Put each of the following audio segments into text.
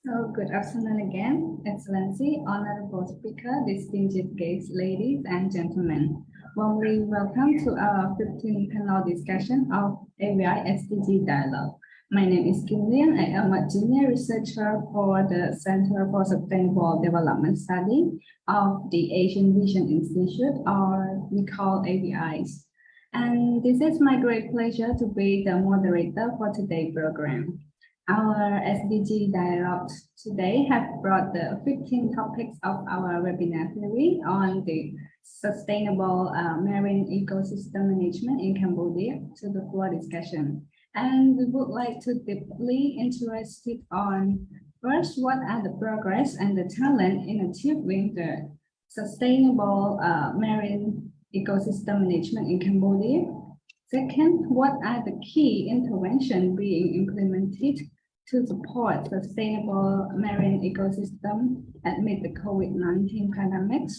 So, good afternoon again, Excellency, Honorable Speaker, distinguished guests, ladies and gentlemen. Warmly welcome to our 15th panel discussion of AVI-SDG Dialogue. My name is Kim Lian. I am a junior researcher for the Center for Sustainable Development Study of the Asian Vision Institute, or we call AVIs. And this is my great pleasure to be the moderator for today's program. Our SDG dialogue today have brought the 15 topics of our webinar series on the sustainable marine ecosystem management in Cambodia to the floor discussion. And we would like to deeply interested on first, what are the progress and the talent in achieving the sustainable marine ecosystem management in Cambodia. Second, what are the key interventions being implemented to support sustainable marine ecosystem amid the COVID-19 pandemic?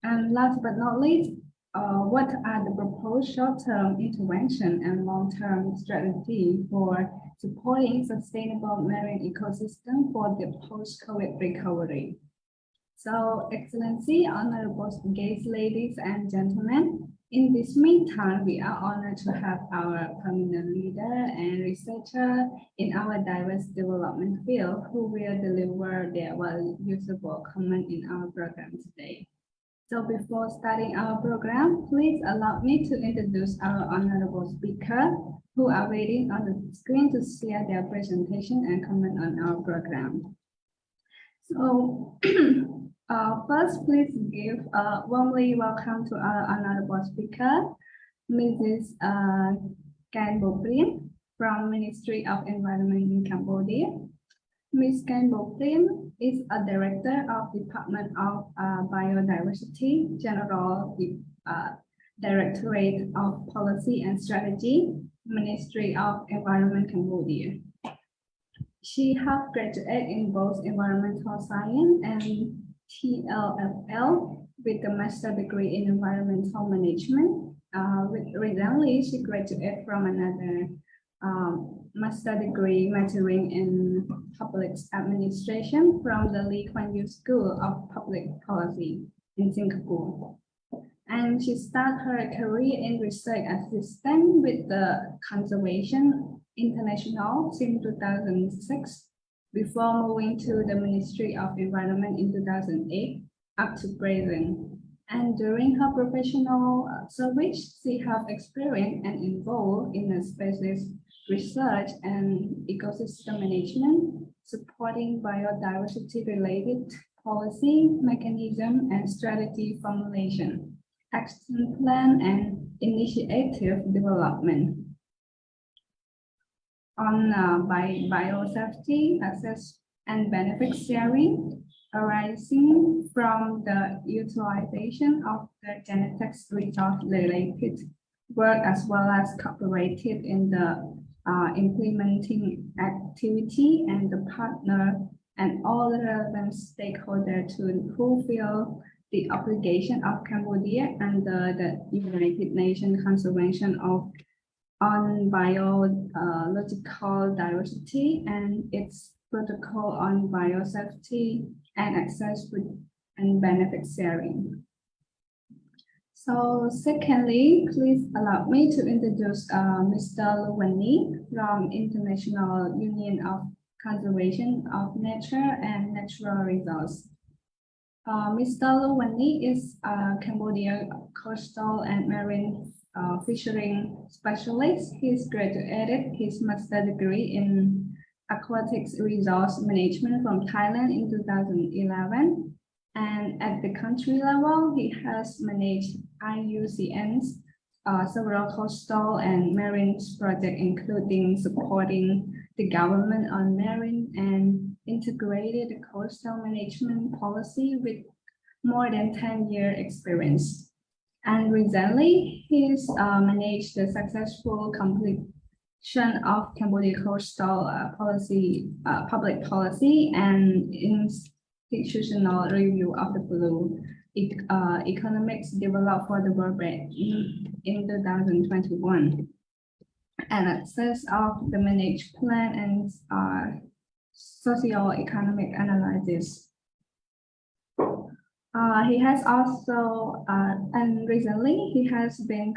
And last but not least, what are the proposed short-term intervention and long-term strategy for supporting sustainable marine ecosystem for the post-COVID recovery? So, Excellency, Honorable guests, ladies and gentlemen, in this meantime, we are honored to have our permanent leader and researcher in our diverse development field who will deliver their valuable comment in our program today. So before starting our program, please allow me to introduce our honorable speaker who are waiting on the screen to share their presentation and comment on our program. So first, please give a warmly welcome to our honorable speaker, Mrs. Can Bo Priem from Ministry of Environment in Cambodia. Ms. Can Bo Priem is a director of Department of Biodiversity, General Directorate of Policy and Strategy, Ministry of Environment, Cambodia. She has graduated in both environmental science and TLFL with a master's degree in environmental management. Recently, she graduated from another master's degree majoring in public administration from the Lee Kuan Yew School of Public Policy in Singapore. And she started her career in research assistant with the Conservation International since 2006, before moving to the Ministry of Environment in 2008 up to present. And during her professional service, she has experienced and involved in a species research and ecosystem management, supporting biodiversity-related policy, mechanism, and strategy formulation, action plan, and initiative development. On biosafety, access, and benefit sharing arising from the utilization of the genetics resource-related work, as well as cooperated in the implementing activity and the partner and all the relevant stakeholders to fulfill the obligation of Cambodia under the United Nations Convention on biological diversity and its protocol on biosafety and access and benefit sharing. So secondly, please allow me to introduce Mr. Luwani from International Union of Conservation of Nature and Natural Resources. Mr. Luwani is a Cambodia coastal and marine fishery specialist. He's graduated his master's degree in aquatic resource management from Thailand in 2011. And at the country level, he has managed IUCN's several coastal and marine projects, including supporting the government on marine and integrated coastal management policy with more than 10-year experience. And recently, he's managed the successful completion of Cambodia coastal policy, public policy, and institutional review of the blue economics developed for the World Bank in 2021. And access of the managed plan and socio-economic analysis. He has also, and recently, he has been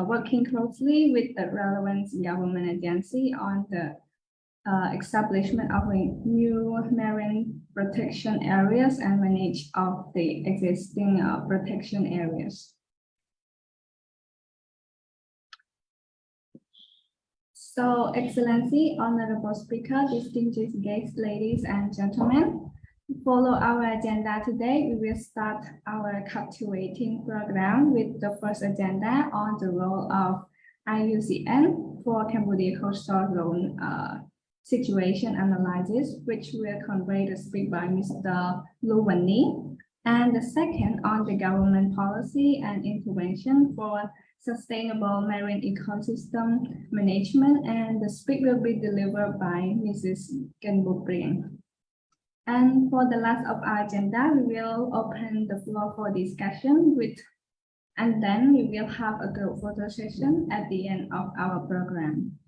working closely with the relevant government agency on the establishment of new marine protection areas and manage of the existing protection areas. So, Excellency, Honorable Speaker, distinguished guests, ladies and gentlemen, follow our agenda today. We will start our captivating program with the first agenda on the role of IUCN for Cambodia coastal zone situation analysis, which will convey the speak by Mr. Lu Wan-Ni, and the second on the government policy and intervention for sustainable marine ecosystem management, and the speak will be delivered by Mrs. Kenbupriang. And for the last of our agenda, we will open the floor for discussion and then we will have a group photo session at the end of our program.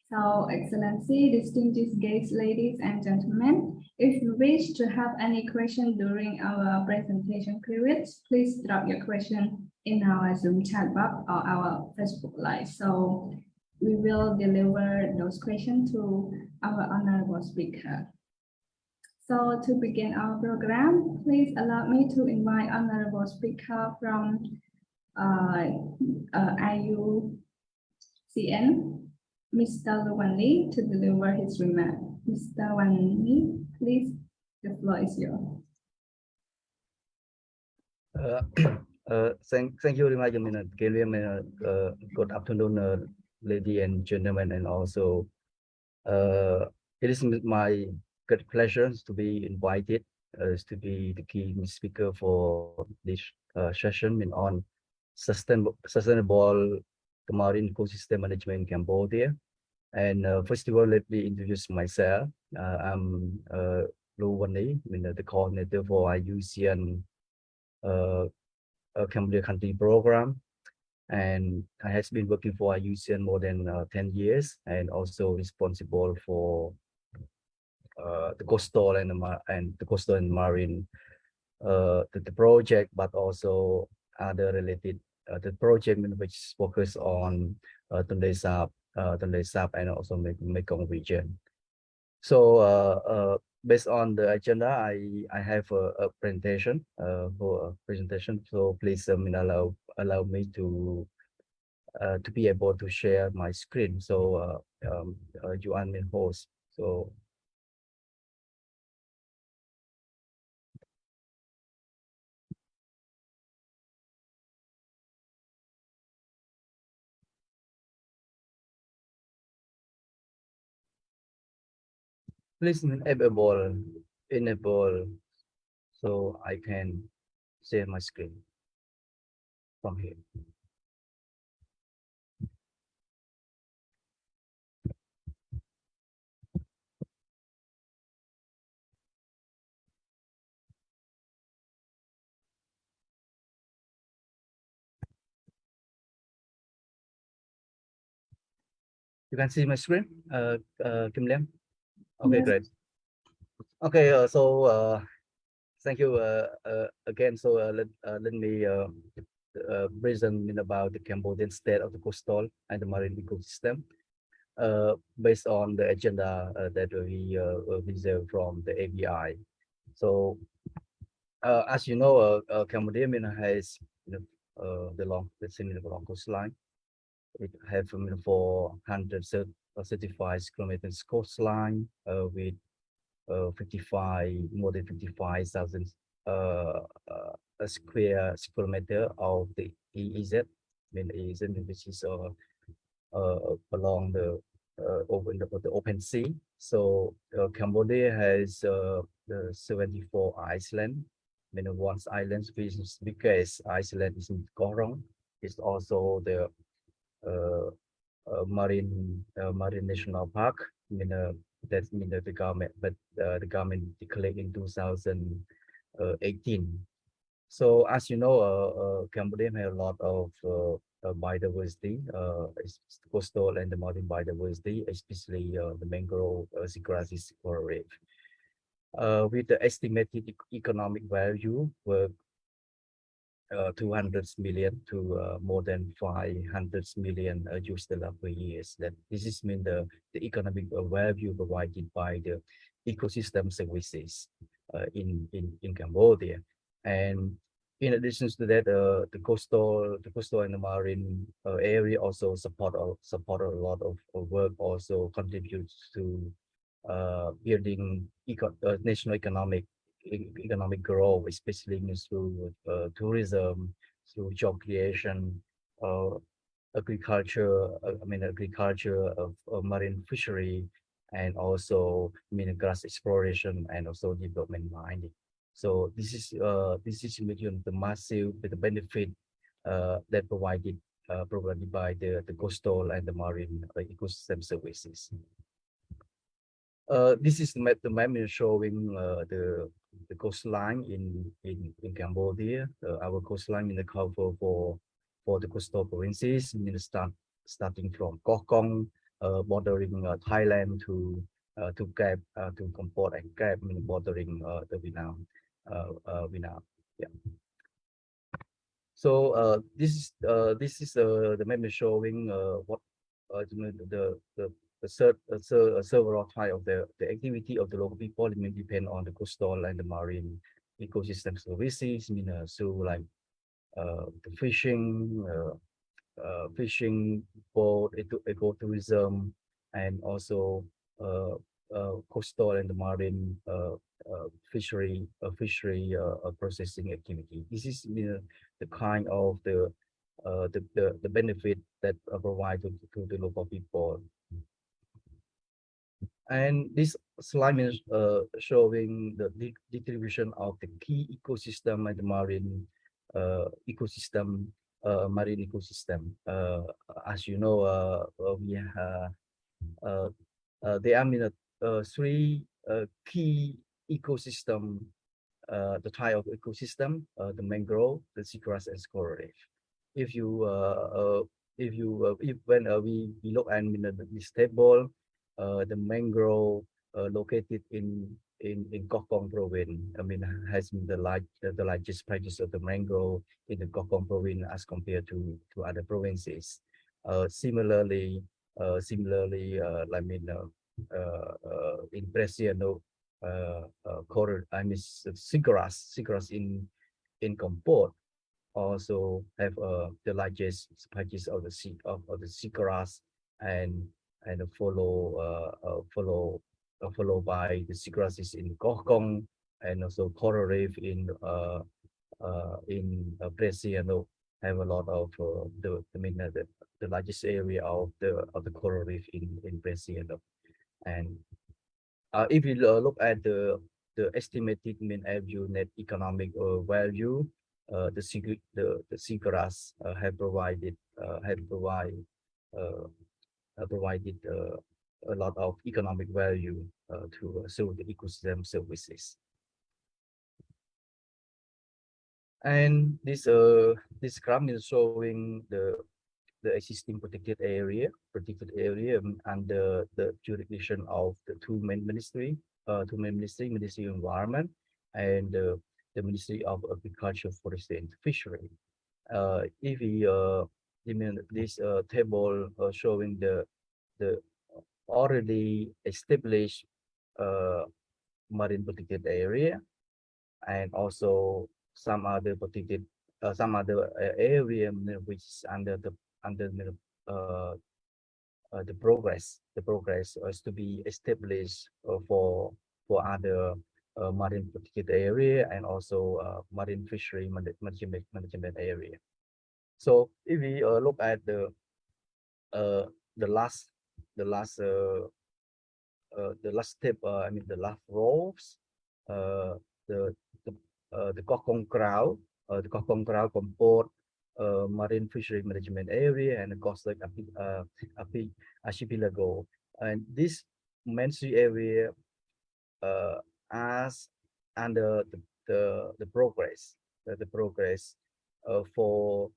So, Excellency, distinguished guests, ladies and gentlemen, if you wish to have any question during our presentation periods, please drop your question in our Zoom chat box or our Facebook Live. So we will deliver those questions to our honorable speaker. So to begin our program, please allow me to invite honorable speaker from IUCN, Mr. Lu Wan-Ni, to deliver his remark. Mr. Wan-Ni, please, the floor is yours. Thank you very much, good afternoon, ladies and gentlemen, and also it is my great pleasure to be invited to be the key speaker for this session on sustainable marine ecosystem management in Cambodia. And first of all, let me introduce myself. I'm Lu Wan-Ni, the coordinator for IUCN Cambodia country program, and I have been working for IUCN more than 10 years, and also responsible for the coastal and marine the project, but also other related the project which focus on Tonle Sap and also Mekong region. So based on the agenda, I have a presentation So please allow me to be able to share my screen. So you are my host. So please enable so I can share my screen from here. You can see my screen, Kim Liam? Okay, yes. Great. Okay, so thank you again. So let me present about the Cambodian state of the coastal and the marine ecosystem based on the agenda that we reserved from the AVI. So as you know, Cambodia has the long coastline. It have 435 kilometers coastline with more than 55,000 square kilometer of the EEZ, which is along the open sea. So Cambodia has 74 islands. One island which is biggest Iceland is in Korong. It's also the marine national park. That's the government, but the government declared in 2018. So as you know, Cambodia has a lot of biodiversity, coastal and the marine biodiversity, especially the mangrove, seagrasses, coral reef. with the estimated economic value were 200 million to more than 500 million US dollar per year. That this is mean the economic value provided by the ecosystem services in Cambodia. And in addition to that, the coastal and the marine area also support a lot of work, also contributes to building national economic growth, especially through tourism, through job creation, agriculture, agriculture of marine fishery, and also mineral gas exploration, and also development mining. So this is the massive the benefit that provided by the coastal and the marine ecosystem services. This is the map showing the coastline in Cambodia. Our coastline in the cover for the coastal provinces, starting from Koh Kong, bordering Thailand to Kep, to Kampot and Kep, bordering the Vietnam. Yeah. So this is the map showing what several types of the activity of the local people depend on the coastal and the marine ecosystem services. So like the fishing, boat, ecotourism, and also coastal and the marine fishery processing activity. This is the kind of the benefit that are provided to the local people. And this slide is showing the distribution of the key ecosystem and the marine ecosystem. As you know, there are three key ecosystem, the type of ecosystem: the mangrove, the seagrass, and coral reef. When we look at this table, the mangrove located in Koh Kong province, has been the largest practice of the mangrove in the Koh Kong province as compared to other provinces. Similarly, in Brazil, coral, seagrass in Kampot also have the largest practice of the seagrass, and followed by the seagrasses in Koh Kong, and also coral reef in Brazil have a lot of the largest area of the coral reef in Brazil. And if you look at the estimated mean average net economic value, the seagrass have provided a lot of economic value to the ecosystem services. And this graph is showing the existing protected area under the jurisdiction of the two main ministry, Ministry of Environment and the Ministry of Agriculture, Forestry and Fishery. If we this table showing the already established marine protected area, and also some other protected area which is under the progress is to be established for other marine protected area, and also marine fishery management area. So if we look at the last step, the last rows, the Koh Kong Krau, Kampot marine fishery management area, and the coastal archipelago. And this mainstream area as under the progress for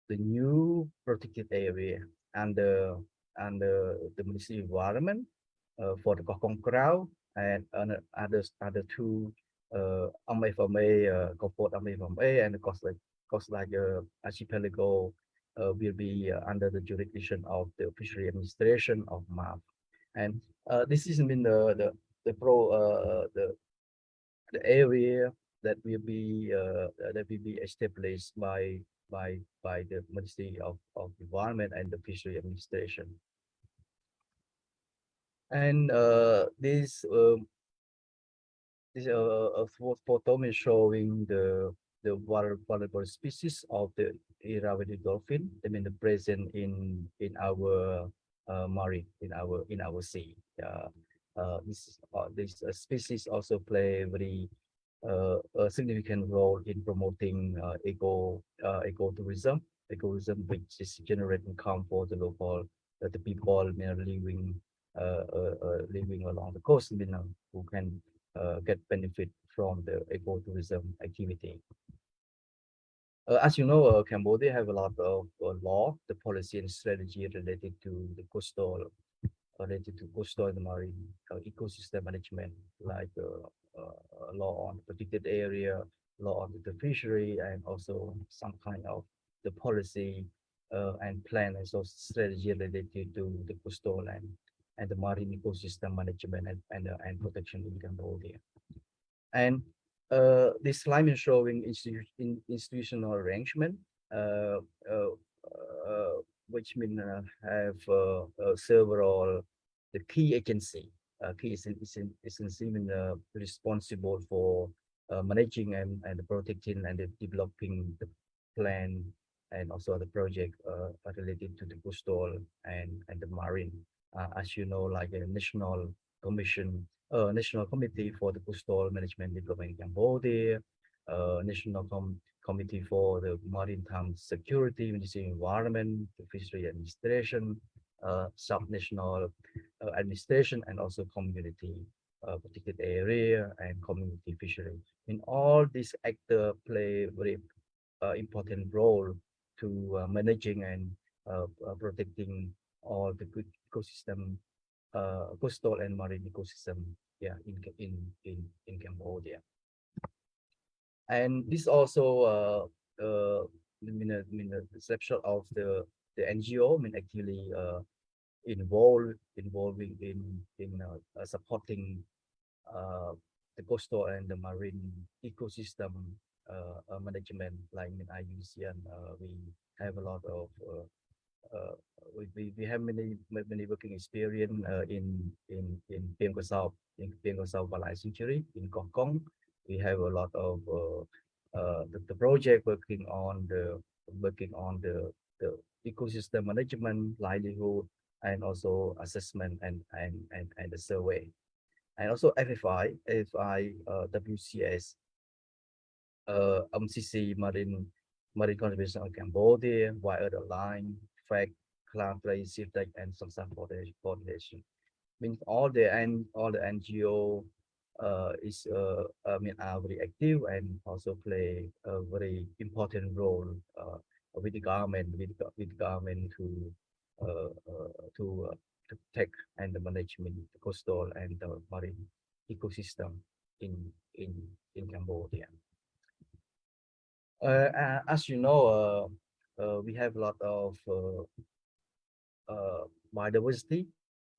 the new protected area and the Ministry of Environment for the Koh Kong Krau, and other two Ame from A, Gopot Ame from A, and Coast like Archipelago will be under the jurisdiction of the Fishery Administration of MAF. And this is mean the area that will be established by the Ministry of Environment and the Fishery Administration. And this photo is showing the vulnerable species of the Irrawaddy dolphin. I mean, the present in our marine in our sea. This species also play very a significant role in promoting ecotourism, which is generating income for the local the people living along the coast, who can get benefit from the ecotourism activity. As you know, Cambodia have a lot of law, the policy and strategy related to the coastal and marine ecosystem management, like law on protected area, law on the fishery, and also some kind of the policy and plan and so strategy related to the coastal and the marine ecosystem management and protection in Cambodia. And this slide is showing institutional arrangement, uh, uh, which mean have several the key agency, key agency responsible for managing and protecting and developing the plan and also the project related to the coastal and the marine. As you know, like a national committee for the coastal management development in Cambodia, national committee for the maritime security, ministry of environment, the fishery administration, subnational administration, and also community protected area and community fishery. In all, these actors play very important role to managing and protecting all the good ecosystem, coastal and marine ecosystem, yeah, in Cambodia. And this also the snapshot of the NGO, actually involving in supporting the coastal and the marine ecosystem management, like in IUCN. We have a lot of we have many working experience in Piem South, Wildlife Sanctuary in Kong Kong. We have a lot of the project working on the ecosystem management, livelihood, and also assessment and the survey, and also FFI, WCS, MCC Marine Conservation of Cambodia, Wild Line, FACT, Cloud Play, CIFTEC, and Samsung Foundation. Means all the NGO is are very active and also play a very important role with the government to protect and the management the coastal and the marine ecosystem in Cambodia. As you know, we have a lot of biodiversity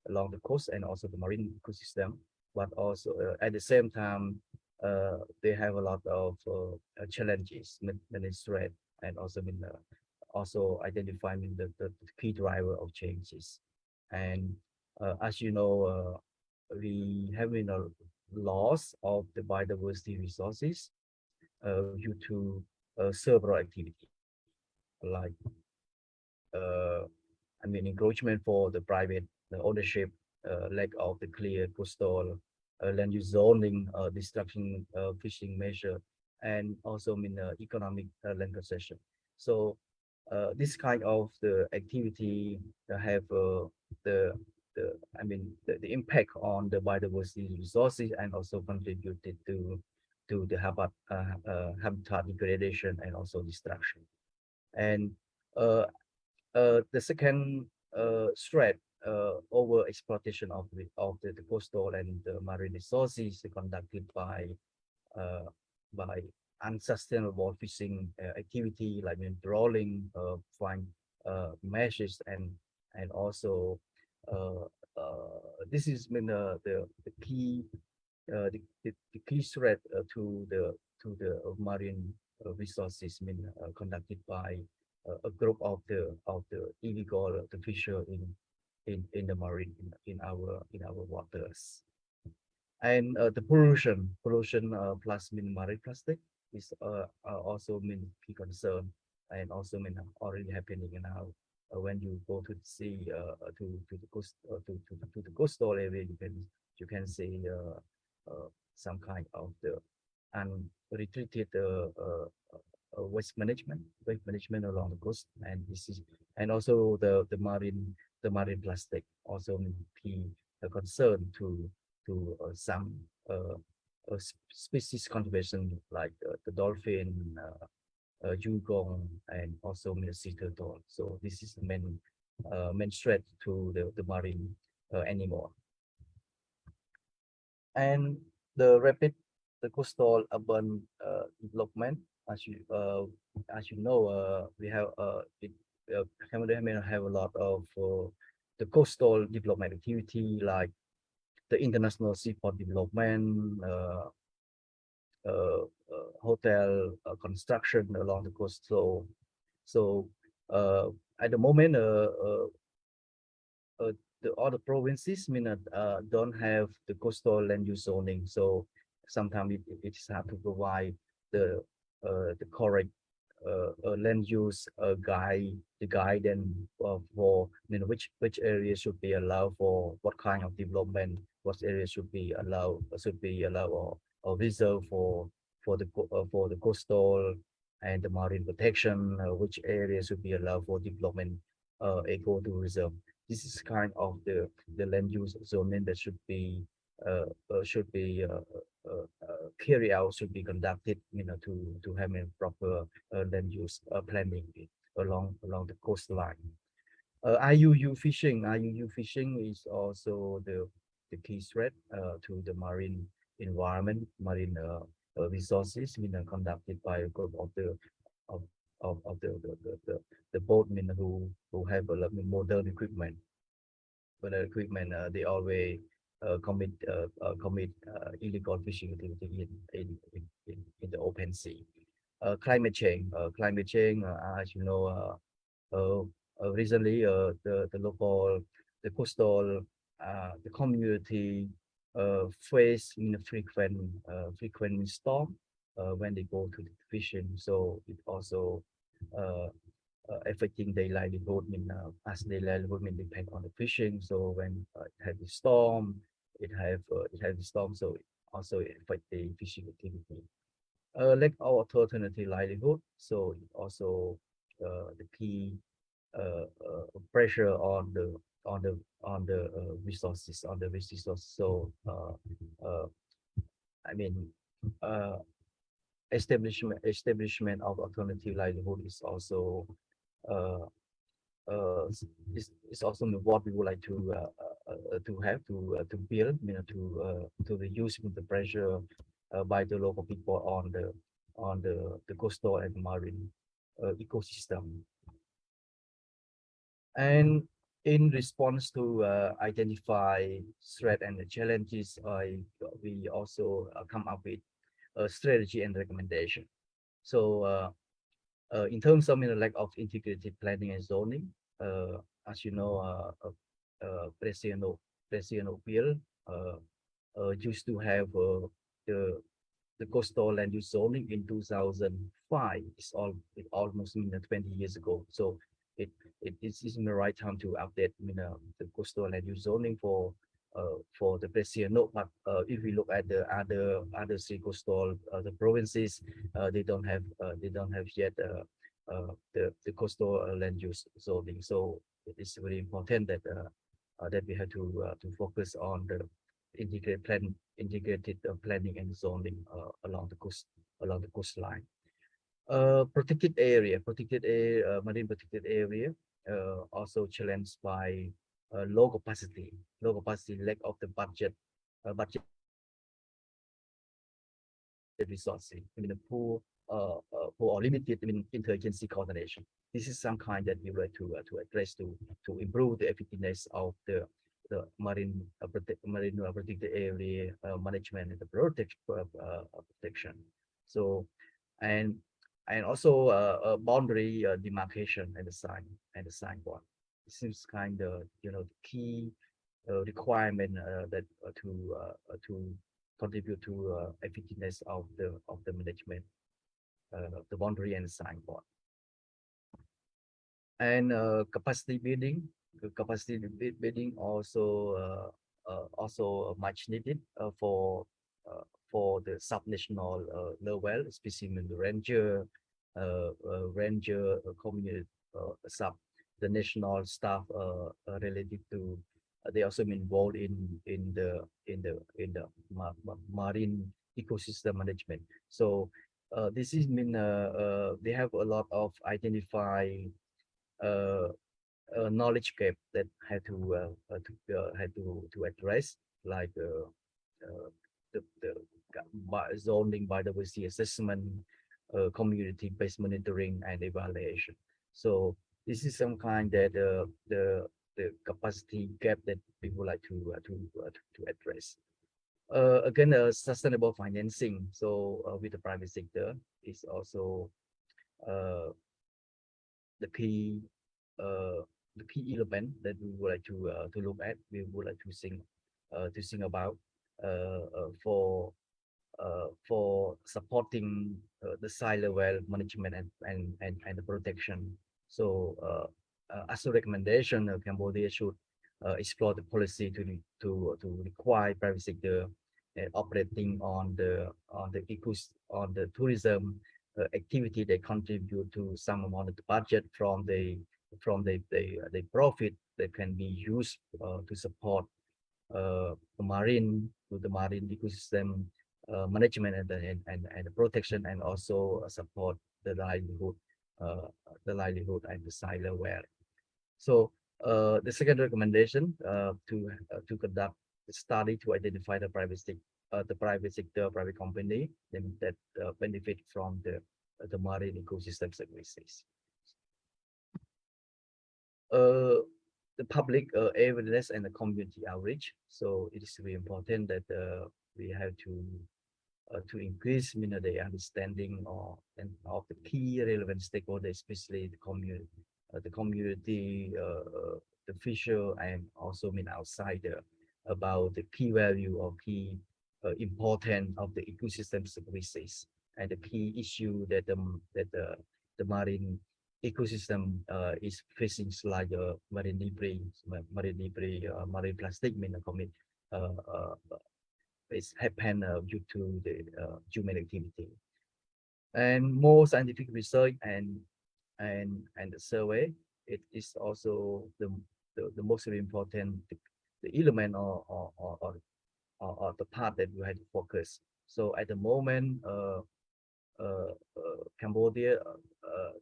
along the coast and also the marine ecosystem, but also at the same time, they have a lot of challenges, many threats, and also identifying the key driver of changes. And as you know, we have a loss of the biodiversity resources due to several activity, like encroachment for the private ownership, lack of the clear coastal land use zoning, destruction fishing measure, and also economic land concession. So this kind of the activity have the the impact on the biodiversity resources and also contributed to the habitat degradation and also destruction. And the second threat over exploitation of the coastal and the marine resources conducted uh, by unsustainable fishing activity like trawling, flying meshes, and also uh, this is the key the key threat to the marine resources conducted by a group of the illegal the fisher in the marine in our waters. And the pollution plus marine plastic is also key concern, and also already happening now. When you go to the sea, to the coast, to the coastal area, you can see some kind of the unretreated waste management along the coast, and this is, and also the marine plastic also key concern to some species conservation like the dolphin, dugong, and also sea turtle. So this is the main threat to the marine animal. And the coastal urban development, as you know, we have Cambodia have a lot of the coastal development activity like the international seaport development, hotel construction along the coast. So at the moment, the other provinces don't have the coastal land use zoning, so sometimes it's hard to provide the correct land use guide and for which areas should be allowed for what kind of development, what areas should be allowed or reserved for the coastal and the marine protection, which areas should be allowed for development, ecotourism. This is kind of the land use zoning that carry out, should be conducted, to have a proper land use planning along the coastline. IUU fishing is also the key threat to the marine environment, marine resources, conducted by a group of the boatmen who have a lot of modern equipment. But equipment, they always commit illegal fishing activity in the open sea. Climate change. As you know, recently the local, the coastal, the community face frequent storm when they go to the fishing. So it also uh, affecting their livelihood, as their livelihood depend on the fishing. So when it had the storm, so it also affect the fishing activity. Lack of alternative livelihood, so it also the key pressure on the resources, So uh, I mean, uh, establishment of alternative livelihood is also uh, is also what we would like to build, to reduce the pressure by the local people on the coastal and marine ecosystem. And in response to identify threat and the challenges, we also come up with a strategy and recommendation. So in terms of lack of integrated planning and zoning, as you know, President Bill used to have the coastal land use zoning in 2005. It almost 20 years ago. So it is in the right time to update the coastal land use zoning for the President. But if we look at the other three coastal the provinces, they don't have yet the coastal land use zoning. So it is very important that we have to focus on the integrated planning and zoning along the coastline. Protected area, marine protected area, also challenged by low capacity, lack of the budget resources, poor or limited interagency coordination. This is some kind that we would like to address to improve the effectiveness of the marine protected area management and the protection. So, and also boundary demarcation and the signboard. This is kind of the key requirement that to contribute to effectiveness of the management, the boundary and the signboard. And capacity building also much needed for the subnational level, especially in the ranger community sub the national staff related to they also involved in the marine ecosystem management. So this is they have a lot of identify knowledge gap that had to address, like the zoning biodiversity assessment, community-based monitoring and evaluation. So this is some kind that the capacity gap that we would like to address. Again, sustainable financing. So with the private sector is also the key element that we would like to look at. We would like to think about for supporting the site level management and the protection. So as a recommendation, Cambodia should explore the policy to require private sector operating on the tourism activity that contribute to some amount of the budget from the profit that can be used to support the marine ecosystem management and the protection, and also support the livelihood and the site level. So the second recommendation to conduct a study to identify the private sector, private company that benefit from the marine ecosystem services. The public awareness and the community outreach. So it is very important that we have to increase the understanding of the key relevant stakeholders, especially the community, the fisher, and also outsider, about the key value or key importance of the ecosystem services and the key issue that the marine ecosystem is facing, like marine debris, marine plastic it's happened due to the human activity. And more scientific research and the survey, it is also the most important the element or the part that we had to focus. So at the moment, Cambodia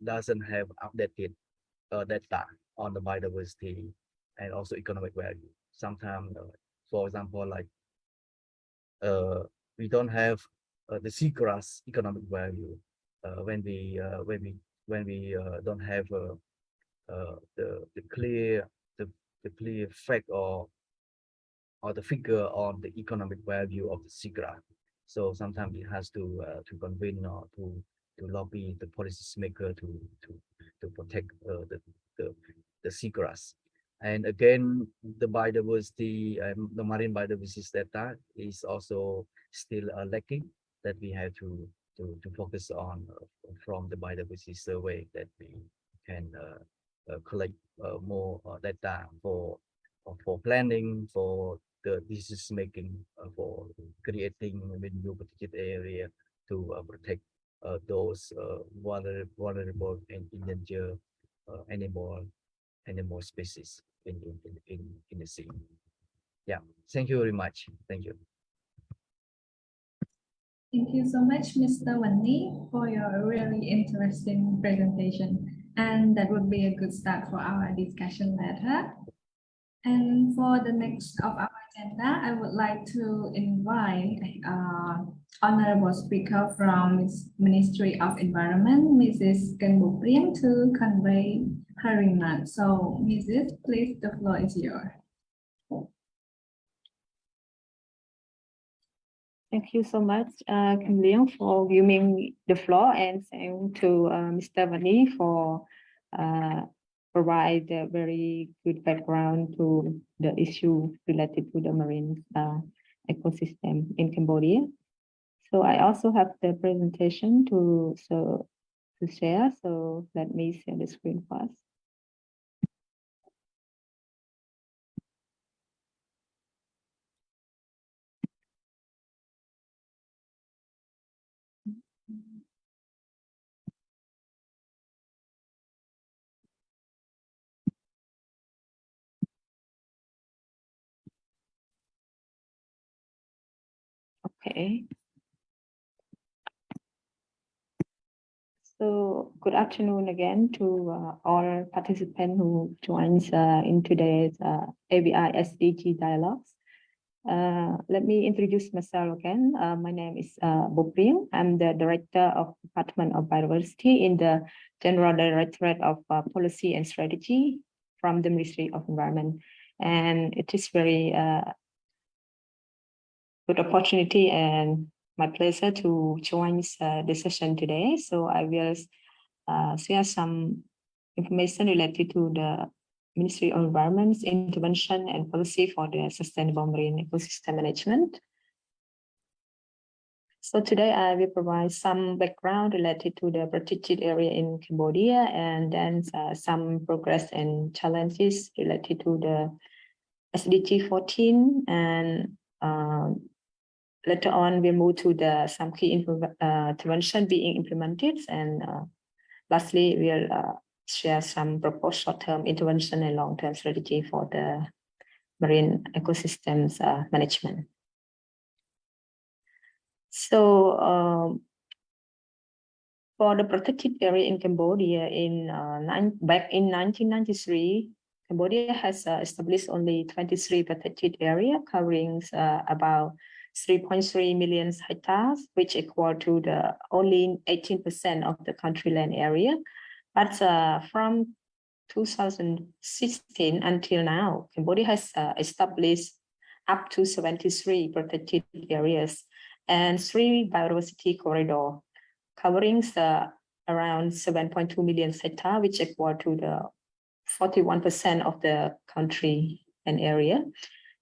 doesn't have updated data on the biodiversity and also economic value. Sometimes, for example, like we don't have the seagrass economic value when we don't have the clear fact or the figure on the economic value of the seagrass. So sometimes it has to convene or to lobby the policymaker to protect the seagrass. And again, the biodiversity, the marine biodiversity data is also still lacking, that we have to focus on from the biodiversity survey, that we can collect more data for planning, for the decision making, for creating new protected area to protect those vulnerable and endangered animal species in the sea. Yeah, thank you very much. Thank you. Thank you so much, Mr. Wanni, for your really interesting presentation. And that would be a good start for our discussion later. And for the next of our agenda, I would like to invite honorable speaker from Ministry of Environment, Mrs. Cambodia, to convey her remarks. So, Mrs., please, the floor is yours. Thank you so much, Kim Liang, for giving me the floor, and thank to Mr. Vani for provide a very good background to the issue related to the marine ecosystem in Cambodia. So I also have the presentation to share. So let me share the screen first. Okay. So good afternoon again to all participants who joins in today's AVI-SDG Dialogues. Let me introduce myself again. My name is Bopriang. I'm the Director of Department of Biodiversity in the General Directorate of Policy and Strategy from the Ministry of Environment. And it is very good opportunity and my pleasure to join the session today. So I will share some information related to the Ministry of Environment's intervention and policy for the sustainable marine ecosystem management. So today I will provide some background related to the protected area in Cambodia, and then some progress and challenges related to the SDG 14, and later on we'll move to the some key intervention being implemented, and lastly we'll share some proposed short-term intervention and long-term strategy for the marine ecosystems management. So for the protected area in Cambodia, back in 1993, Cambodia has established only 23 protected areas covering about 3.3 million hectares, which equal to the only 18% of the country land area. But from 2016 until now, Cambodia has established up to 73 protected areas and 3 biodiversity corridors, covering around 7.2 million hectares, which equal to the 41% of the country and area.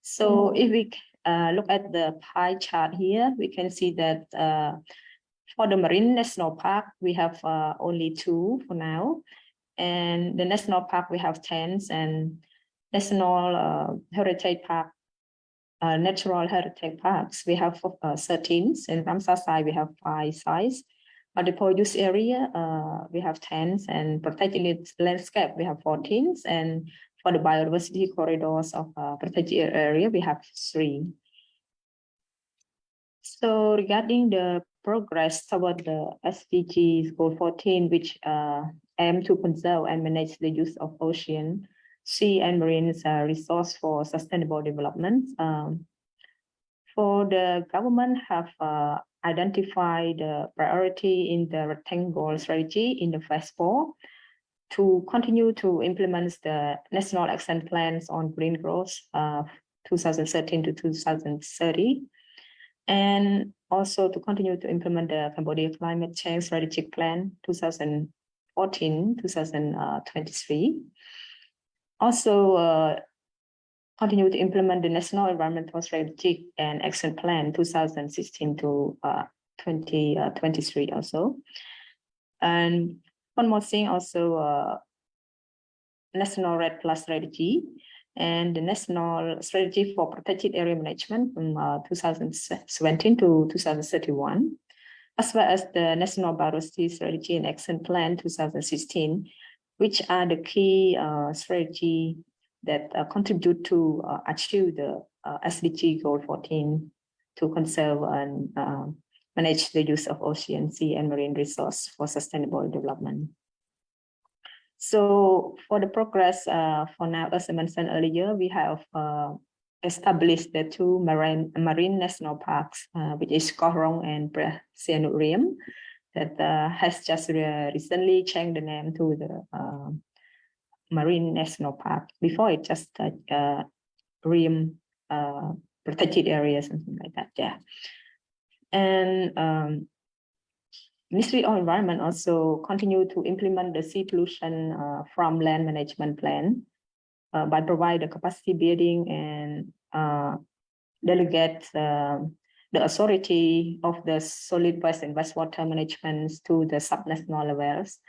So if we look at the pie chart here, we can see that for the Marine National Park, we have only 2 for now. And the National Park, we have 10, and National Heritage Park, Natural Heritage Parks, we have 13. In Ramsar side, we have 5 sites. Multiple use area, we have 10, and protected landscape, we have 14. And for the biodiversity corridors of protected area, we have 3. So regarding the progress toward the SDGs Goal 14, which aim to conserve and manage the use of ocean, sea, and marine resource for sustainable development. For the government have identified the priority in the rectangle strategy in the phase 4 to continue to implement the National Action Plans on Green Growth 2013 to 2030, and also to continue to implement the Cambodia Climate Change Strategic Plan 2014-2023. Also continue to implement the National Environmental Strategic and Action Plan 2016 to 2023 also. And one more thing also, National REDD+ strategy and the National Strategy for Protected Area Management from 2017 to 2031, as well as the National Biodiversity Strategy and Action Plan 2016, which are the key strategy that contribute to achieve the SDG Goal 14 to conserve and manage the use of ocean, sea, and marine resource for sustainable development. So for the progress, for now, as I mentioned earlier, we have established the two marine national parks, which is Koh Rong and Sihanouk Riem, that has just recently changed the name to the Marine National Park. Before it just Riem protected area, something like that. Yeah. And Ministry of Environment also continue to implement the sea pollution from land management plan by providing capacity building and delegate the authority of the solid waste and wastewater management to the subnational levels,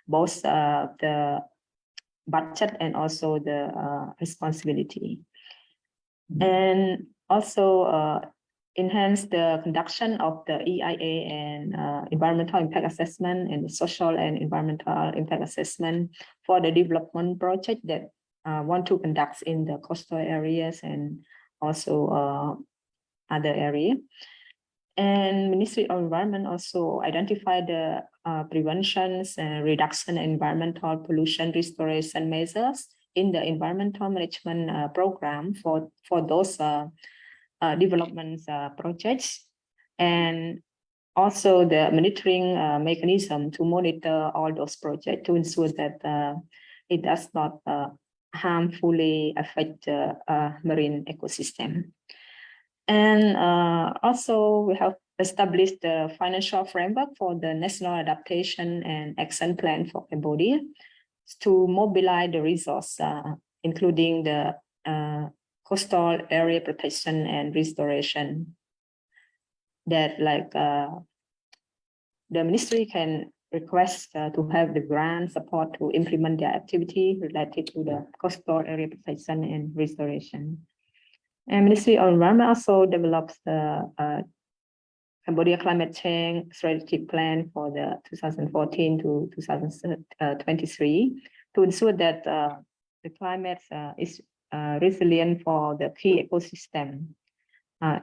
both the budget and also the responsibility. And also enhance the conduction of the EIA and environmental impact assessment and social and environmental impact assessment for the development project that want to conduct in the coastal areas and also other area. And Ministry of Environment also identified the preventions and reduction in environmental pollution restoration measures in the environmental management program for those development projects, and also the monitoring mechanism to monitor all those projects to ensure that it does not harmfully affect the marine ecosystem. And also we have established the financial framework for the National Adaptation and Action Plan for Cambodia to mobilize the resource, including the coastal area protection and restoration, that like the ministry can request to have the grant support to implement their activity related to the coastal area protection and restoration. And Ministry of Environment also develops the Cambodia Climate Change Strategic Plan for the 2014 to 2023 to ensure that the climate is resilient for the key ecosystem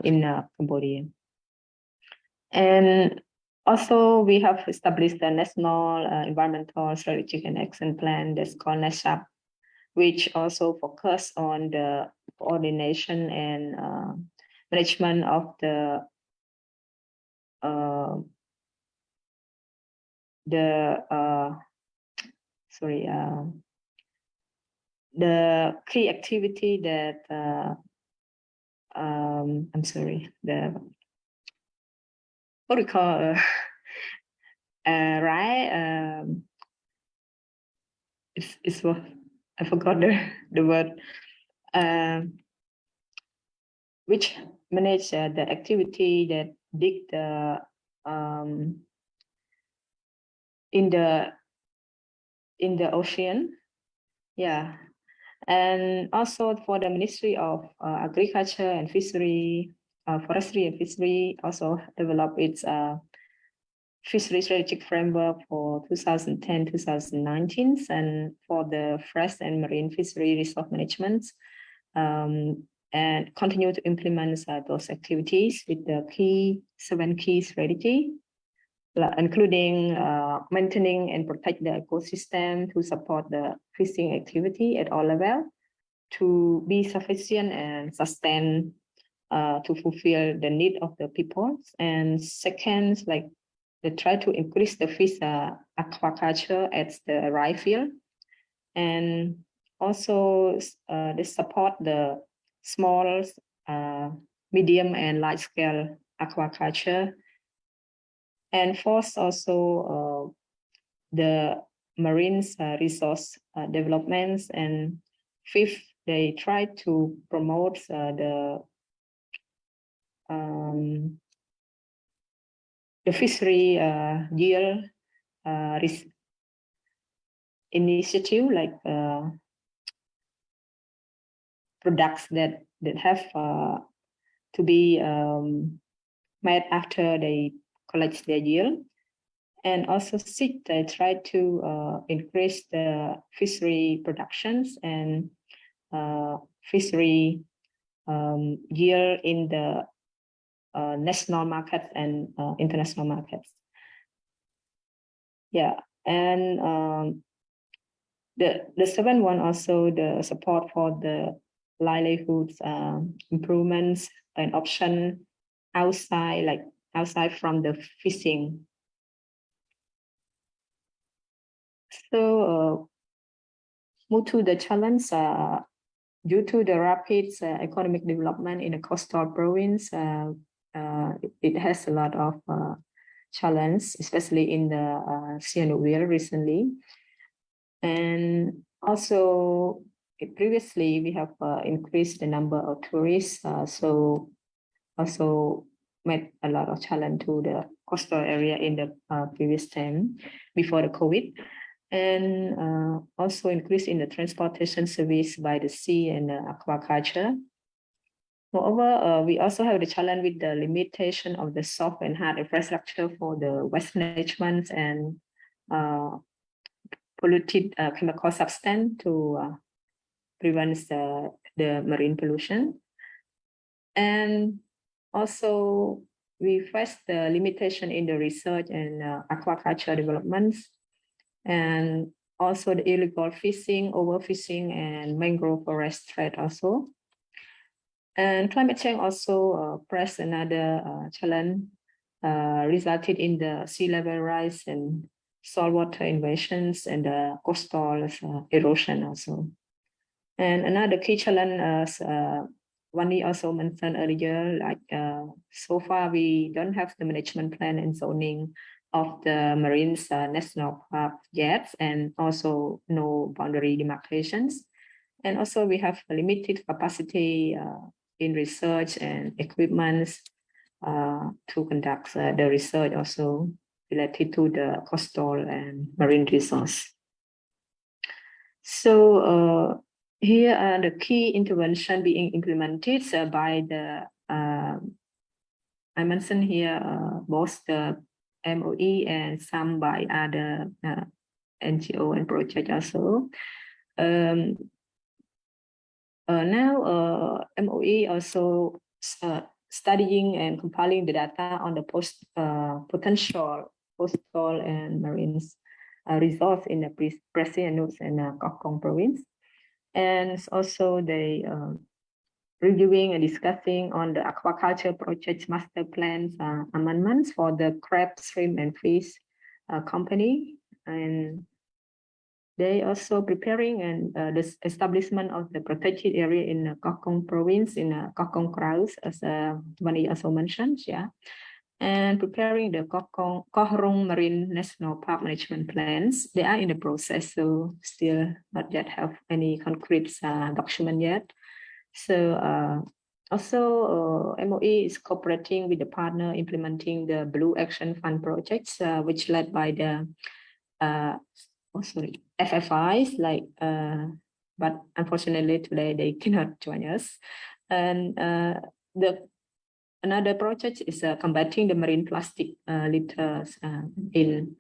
in Cambodia. And also we have established the National Environmental Strategic and Action Plan that's called NESHAP, which also focus on the coordination and management of the key activity that I'm sorry, the what we call right, it's what I forgot the word, which manage the activity that dig the in the ocean. Yeah. And also for the Ministry of Agriculture and Fishery, Forestry and Fishery also develop its fishery strategic framework for 2010-2019, and for the fresh and marine fishery resource management, and continue to implement those activities with the 7 key strategy, including maintaining and protect the ecosystem to support the fishing activity at all levels, to be sufficient and sustain to fulfill the need of the people. And second, like they try to increase the fish aquaculture at the right field, and also they support the small, medium and large scale aquaculture. And fourth, also the marine resource developments. And fifth, they try to promote the fishery year initiative, like products that have to be made after they collect their yield. And also six, they try to increase the fishery productions and fishery yield in the national market and international markets. Yeah, and The seventh one also the support for the livelihoods improvements and option outside from the fishing. So move to the challenge. Due to the rapid economic development in the coastal province, it has a lot of challenge, especially in the Sihanoukville recently. And also, previously we have increased the number of tourists, so also met a lot of challenge to the coastal area in the previous time before the COVID. And also increase in the transportation service by the sea and aquaculture. Moreover, we also have the challenge with the limitation of the soft and hard infrastructure for the waste management and polluted chemical substance to prevent the marine pollution. And also, we face the limitation in the research and aquaculture developments, and also the illegal fishing, overfishing, and mangrove forest threat also. And climate change also pressed another challenge, resulted in the sea level rise and saltwater invasions and coastal erosion also. And another key challenge, one we also mentioned earlier, like so far we don't have the management plan and zoning of the Marines National Park yet, and also no boundary demarcations. And also we have a limited capacity in research and equipment to conduct the research also related to the coastal and marine resource. So here are the key intervention being implemented by the, I mentioned here both the MOE and some by other NGO and project also. Now MOE also studying and compiling the data on the potential coastal and marine resource in the Presiden Notes and Koh Kong province. And also they reviewing and discussing on the aquaculture project master plans amendments for the crab, shrimp, and fish company. And they also preparing and the establishment of the protected area in Koh Kong province in Koh Kong Kraus, as Vani also mentioned, yeah. And preparing the Koh Rong Marine National Park management plans. They are in the process, so still not yet have any concrete document yet. So also MOE is cooperating with the partner implementing the Blue Action Fund projects, which led by the FFIs, like but unfortunately today they cannot join us. And another project is combating the marine plastic litters in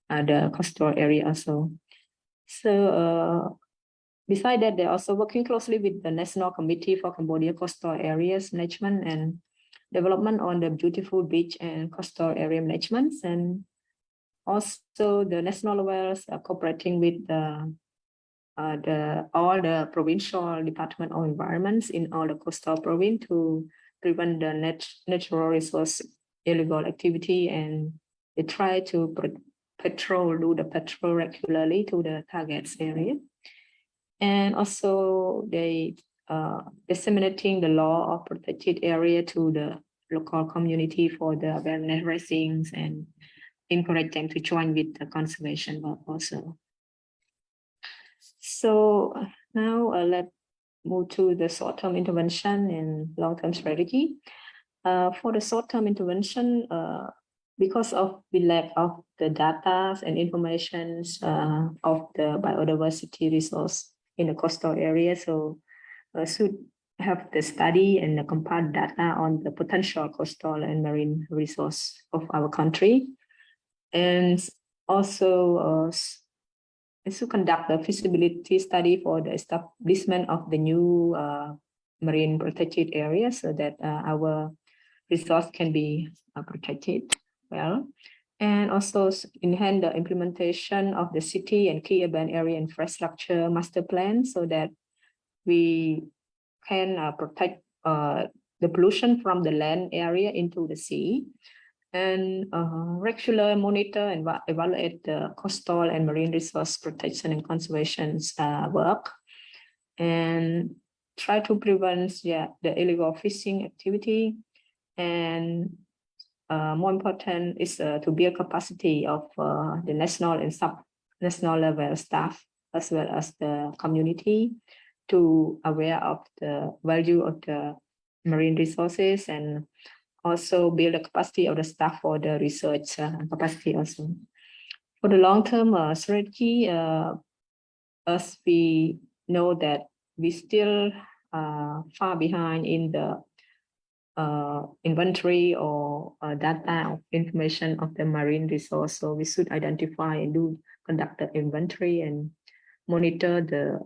the coastal area also. So besides that, they're also working closely with the National Committee for Cambodia Coastal Areas Management and Development on the beautiful beach and coastal area management. And also the national levels are cooperating with all the provincial Department of Environments in all the coastal province to prevent the natural resource illegal activity, and they try to do the patrol regularly to the targets area. And also they disseminating the law of protected area to the local community for the awareness raisings and encourage them to join with the conservation work also. So now let's move to the short-term intervention and long-term strategy. For the short-term intervention, because of the lack of the data and information of the biodiversity resource in the coastal area, so should have the study and the compiled data on the potential coastal and marine resource of our country. And also to conduct a feasibility study for the establishment of the new marine protected area so that our resource can be protected well. and also enhance the implementation of the city and key urban area infrastructure master plan so that we can protect the pollution from the land area into the sea, and regular monitor and evaluate the coastal and marine resource protection and conservation work, and try to prevent the illegal fishing activity, and more important is to build capacity of the national and sub-national level staff as well as the community to aware of the value of the marine resources, and also build the capacity of the staff for the research capacity also. For the long-term strategy, as we know that we still far behind in the inventory or data of information of the marine resource. So we should identify and conduct the inventory and monitor the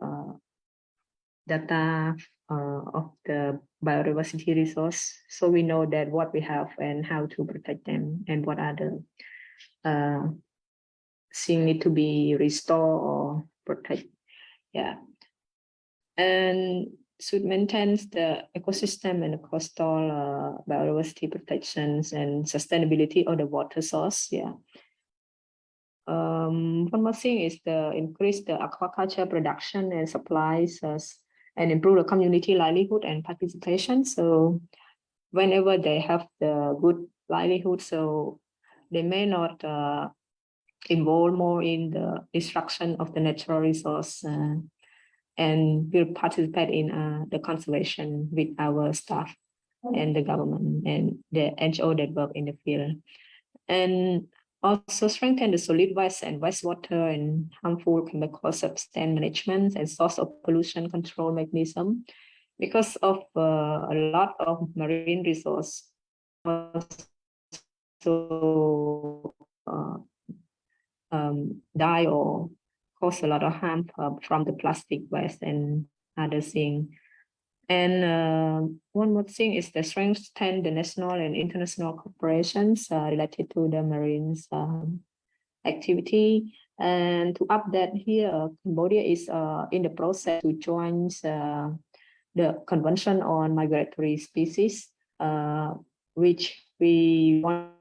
data of the biodiversity resource. So we know that what we have and how to protect them and what are the things need to be restored or protect. Yeah. And should maintain the ecosystem and the coastal biodiversity protections and sustainability of the water source. Yeah. One more thing is to increase the aquaculture production and supplies and improve the community livelihood and participation. So whenever they have the good livelihood, so they may not involve more in the destruction of the natural resource, and will participate in the conservation with our staff and the government and the NGO that work in the field. And also strengthen the solid waste and wastewater and harmful chemical substance management and source of pollution control mechanism, because of a lot of marine resource also die or cause a lot of harm from the plastic waste and other things. And one more thing is to strengthen the national and international cooperations related to the marine activity. And to update here, Cambodia is in the process to join the Convention on Migratory Species, which we want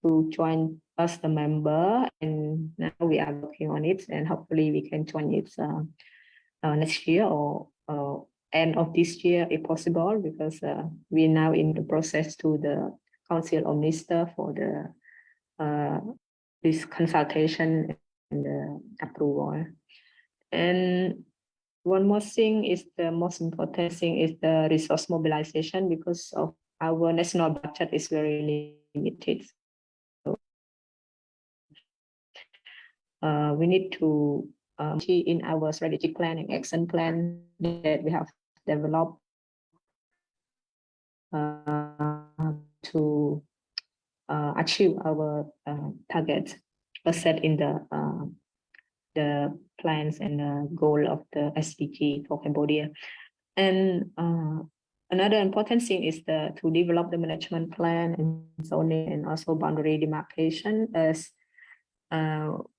to join as the member, and now we are working on it, and hopefully we can join it next year or end of this year if possible, because we're now in the process to the Council of Ministers for the this consultation and the approval. And one more thing is the most important thing is the resource mobilization, because of our national budget is very limited. We need to see in our strategic plan and action plan that we have developed to achieve our targets set in the plans and the goal of the SDG for Cambodia. And another important thing is to develop the management plan and zoning and also boundary demarcation, as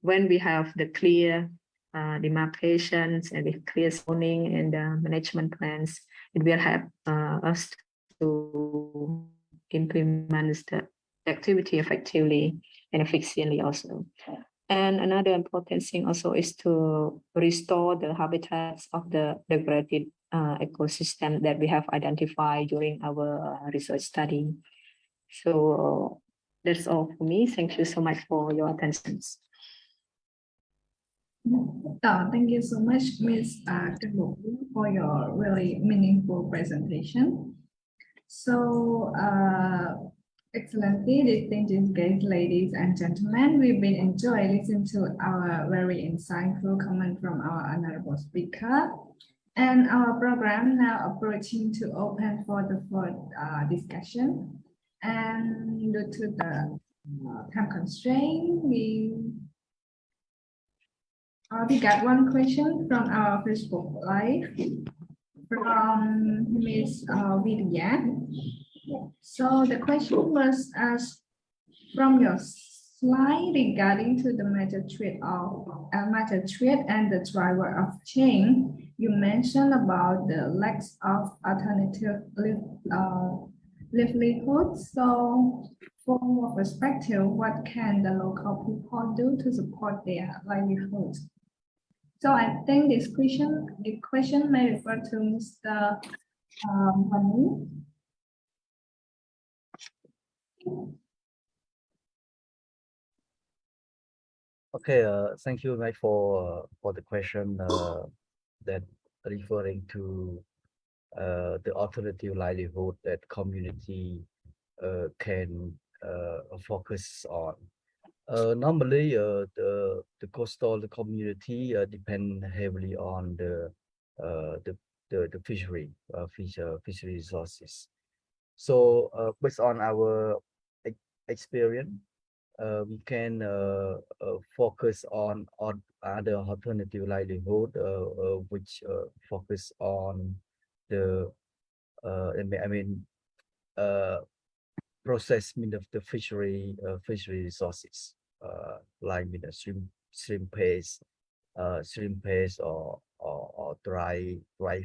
when we have the clear demarcations and with clear zoning and management plans, it will help us to implement the activity effectively and efficiently also. And another important thing also is to restore the habitats of the degraded ecosystem that we have identified during our research study. So that's all for me. Thank you so much for your attention. Thank you so much, Ms. Cambodia, for your really meaningful presentation. So, Excellency, distinguished guests, ladies and gentlemen, we've been enjoying listening to our very insightful comment from our honorable speaker. And our program now approaching to open for the fourth discussion. And due to the time constraint, we got one question from our Facebook Live from Ms. Vidya. So the question was asked, from your slide regarding to the major threat and the driver of change, you mentioned about the lack of alternative livelihoods. So, from your perspective, what can the local people do to support their livelihoods? So, I think the question may refer to Mr. Manu. Okay, thank you, Mike, for the question that referring to the alternative livelihood that community can focus on. Normally, the coastal community depend heavily on the fishery fishery resources. So based on our experience, we can focus on other alternative livelihood, which focus on the I mean processing of the fishery resources, like shrimp paste, or dry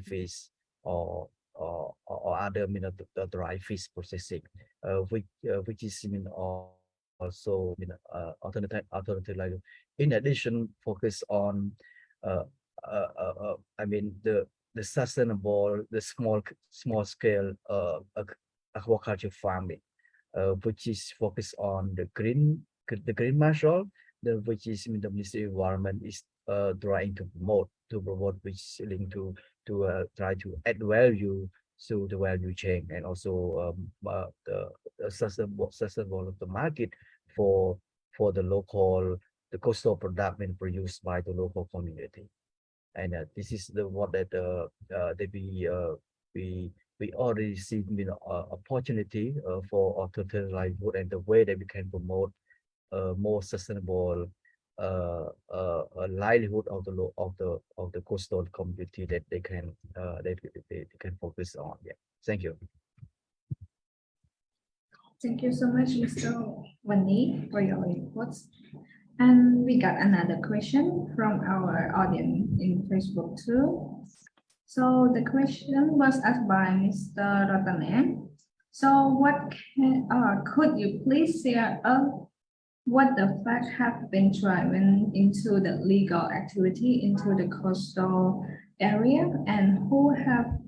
fish, or other the dry fish processing, which is also alternative livelihood. In addition, focus on the sustainable, the small scale aquaculture farming, which is focused on the green mushroom, which is the Ministry of Environment is trying to promote, which is linked to try to add value to the value chain, and also the sustainable of the market for the local, the coastal product being produced by the local community. And this is the what that we already see opportunity for alternative livelihood, and the way that we can promote more sustainable livelihood of the coastal community that they can focus on. Yeah, thank you. Thank you so much, Mr. Wani, for your reports. And we got another question from our audience in Facebook too. So the question was asked by Mr. Ratanem. So could you please share what the facts have been driving into the legal activity into the coastal area, and who have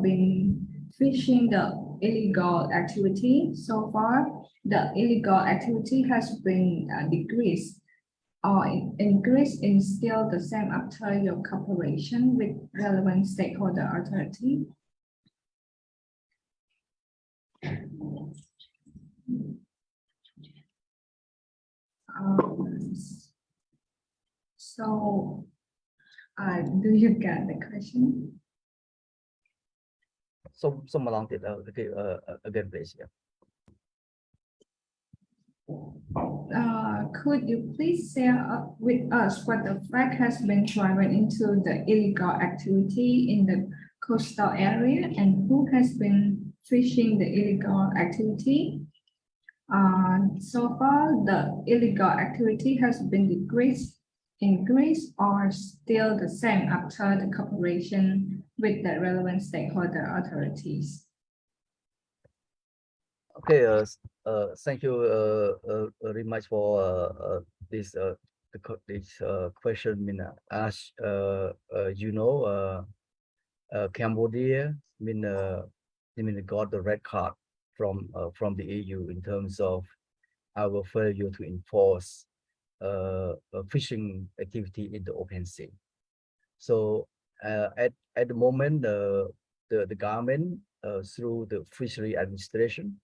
been fishing the illegal activity? So far, the illegal activity has been decreased or increased in still the same after your cooperation with relevant stakeholder authority. So, do you get the question? So along it. Okay, again, please. Yeah. Could you please share with us what the fact has been driving into the illegal activity in the coastal area, and who has been fishing the illegal activity? So far, the illegal activity has been decreased, increased, or still the same after the cooperation with the relevant stakeholder authorities. Okay, thank you very much for this question. As Cambodia got the red card from the EU in terms of our failure to enforce fishing activity in the open sea. So at the moment, the government through the fishery administration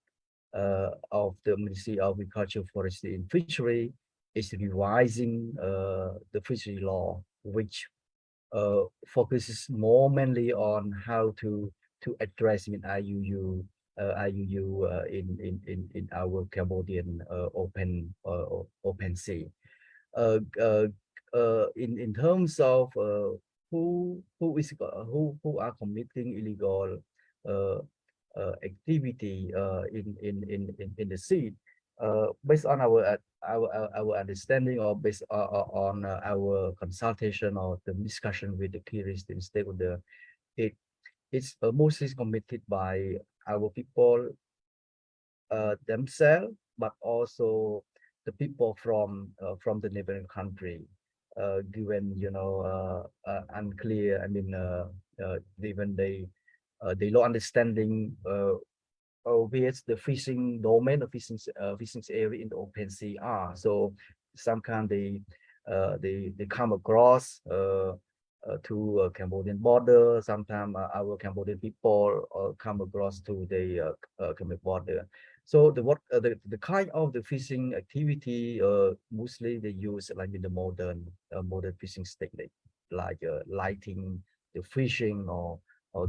of the Ministry of Agriculture, Forestry and Fishery is revising the fishery law, which focuses more mainly on how to address IUU in our Cambodian open sea. In terms of who are committing illegal activity in the sea, based on our our understanding or based on our consultation or the discussion with the key resident stakeholder, it's mostly committed by our people themselves, but also the people from the neighboring country. Given unclear, I mean, even they low understanding with the fishing domain or fishing area in the open sea are. So sometimes they come across to Cambodian border. Sometimes our Cambodian people come across to the Cambodian border. So the kind of the fishing activity mostly they use like in the modern fishing technique, like lighting the fishing or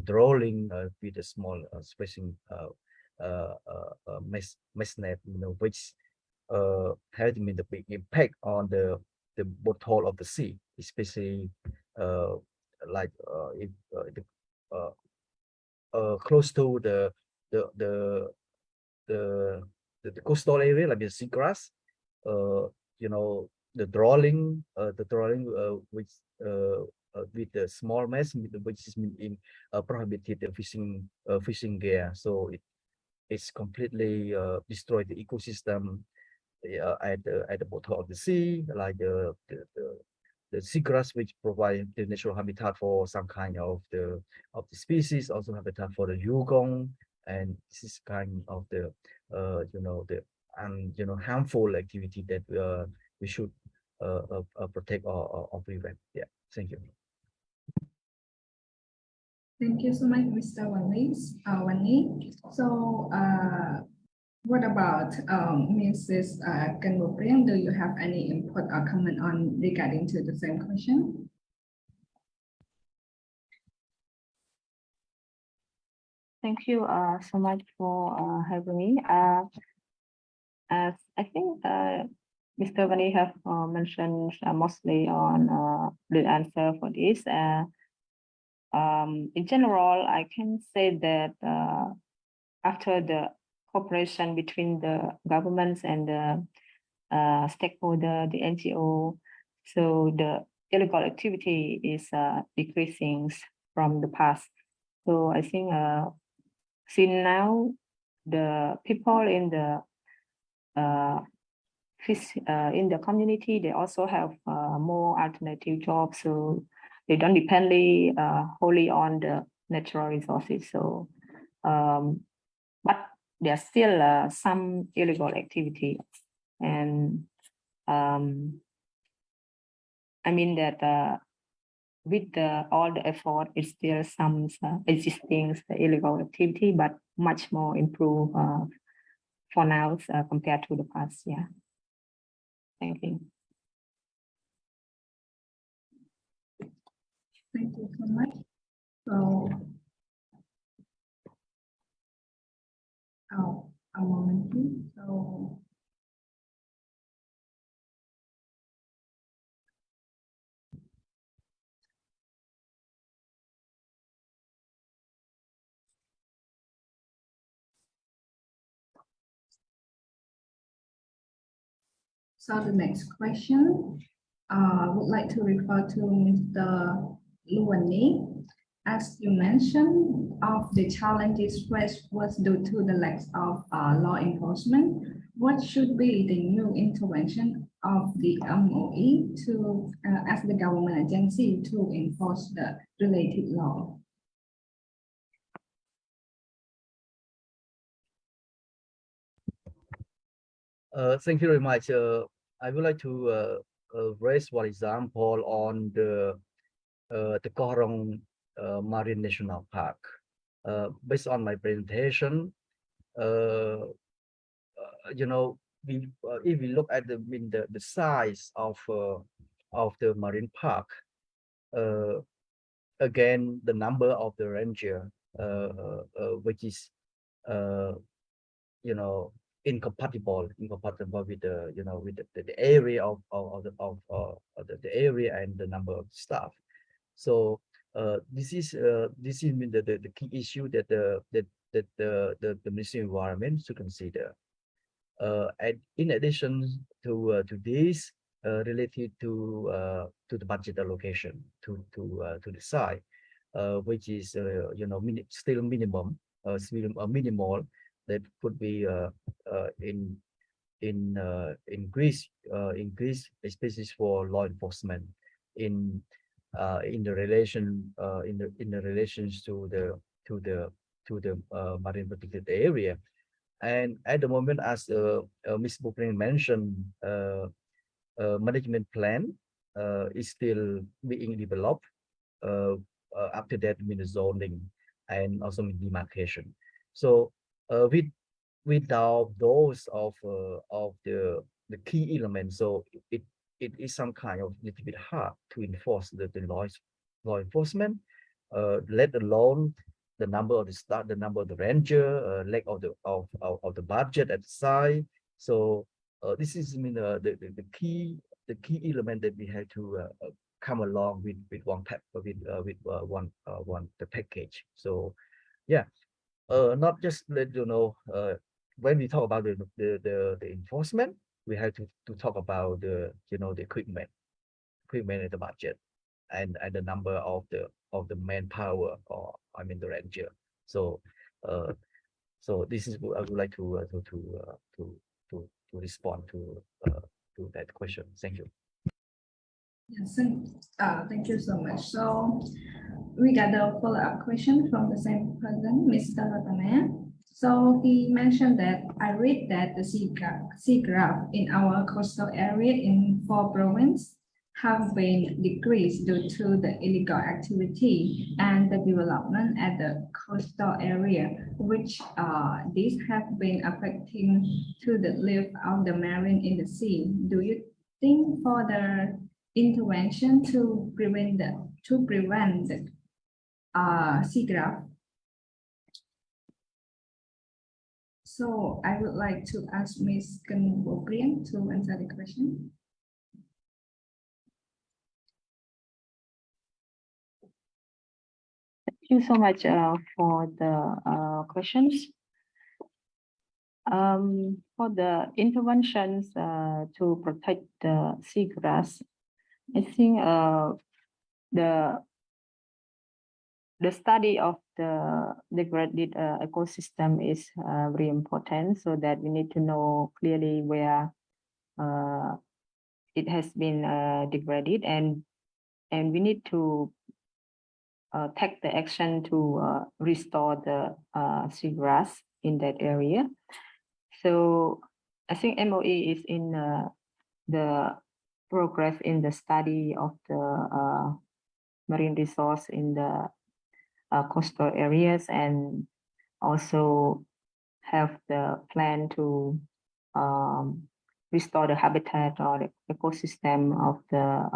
drawing with a small fishing mesh net, which had been the big impact on the bottom of the sea, especially like if close to the the the the coastal area like the seagrass, the drawing which with the small mesh, which is in prohibited fishing gear, so it's completely destroyed the ecosystem at the bottom of the sea, like the seagrass, which provide the natural habitat for some kind of the species, also habitat for the dugong, and this is kind of the harmful activity that we should protect or prevent. Yeah, thank you. Thank you so much, Mr. Wani. So, what about Mrs. Kanwopriang? Do you have any input or comment on regarding to the same question? Thank you so much for having me. As I think Mr. Vani have mentioned mostly on the answer for this. In general, I can say that after the cooperation between the governments and the stakeholder, the NGO, so the illegal activity is decreasing from the past. So I think since now the people in the in the community, they also have more alternative jobs, so they don't depend wholly on the natural resources. So, but there's still some illegal activity, and I mean that with all the effort, it's still some existing illegal activity, but much more improved for now compared to the past. Yeah. Thank you. Thank you so much. So, a moment, please. So the next question, would like to refer to Mr. Luwani. As you mentioned, of the challenges faced was due to the lack of law enforcement. What should be the new intervention of the MOE to, as the government agency, to enforce the related law? Thank you very much. I would like to raise one example on the Korong Marine National Park. Based on my presentation, if we look at the size of the marine park, again the number of the ranger, which is incompatible with the with the area of the area and the number of staff. So this is the key issue that the Ministry of Environment should consider. And in addition to this, related to the budget allocation to the site, which is still minimum, still minimal, that could be increase especially for law enforcement in the relation in the relations to the marine protected area. And at the moment, as Ms. Bukrin mentioned, management plan is still being developed. After that, zoning and also demarcation. So without those of the key elements, so it is some kind of little bit hard to enforce the law enforcement, let alone the number of the staff, the number of the ranger, lack of the budget at the site. So this is the key element that we have to come along with one the package. So yeah, not just let you know, when we talk about the enforcement, we have to talk about the the equipment and the budget, and the number of the manpower, or I mean the ranger. So so this is what I would like to respond to that question. Thank you. Yes, thank you so much. So we got a follow-up question from the same person, Mr. Ratana. So he mentioned that I read that the sea graph in our coastal area in 4 provinces have been decreased due to the illegal activity and the development at the coastal area, which these have been affecting to the life of the marine in the sea. Do you think for the intervention to prevent the sea graph? So I would like to ask Ms. Bukrin to answer the question. Thank you so much for the questions. For the interventions to protect the seagrass, I think the study of the degraded ecosystem is very important, so that we need to know clearly where it has been degraded, and we need to take the action to restore the seagrass in that area. So I think MOE is in the progress in the study of the marine resource in the coastal areas, and also have the plan to restore the habitat or the ecosystem of the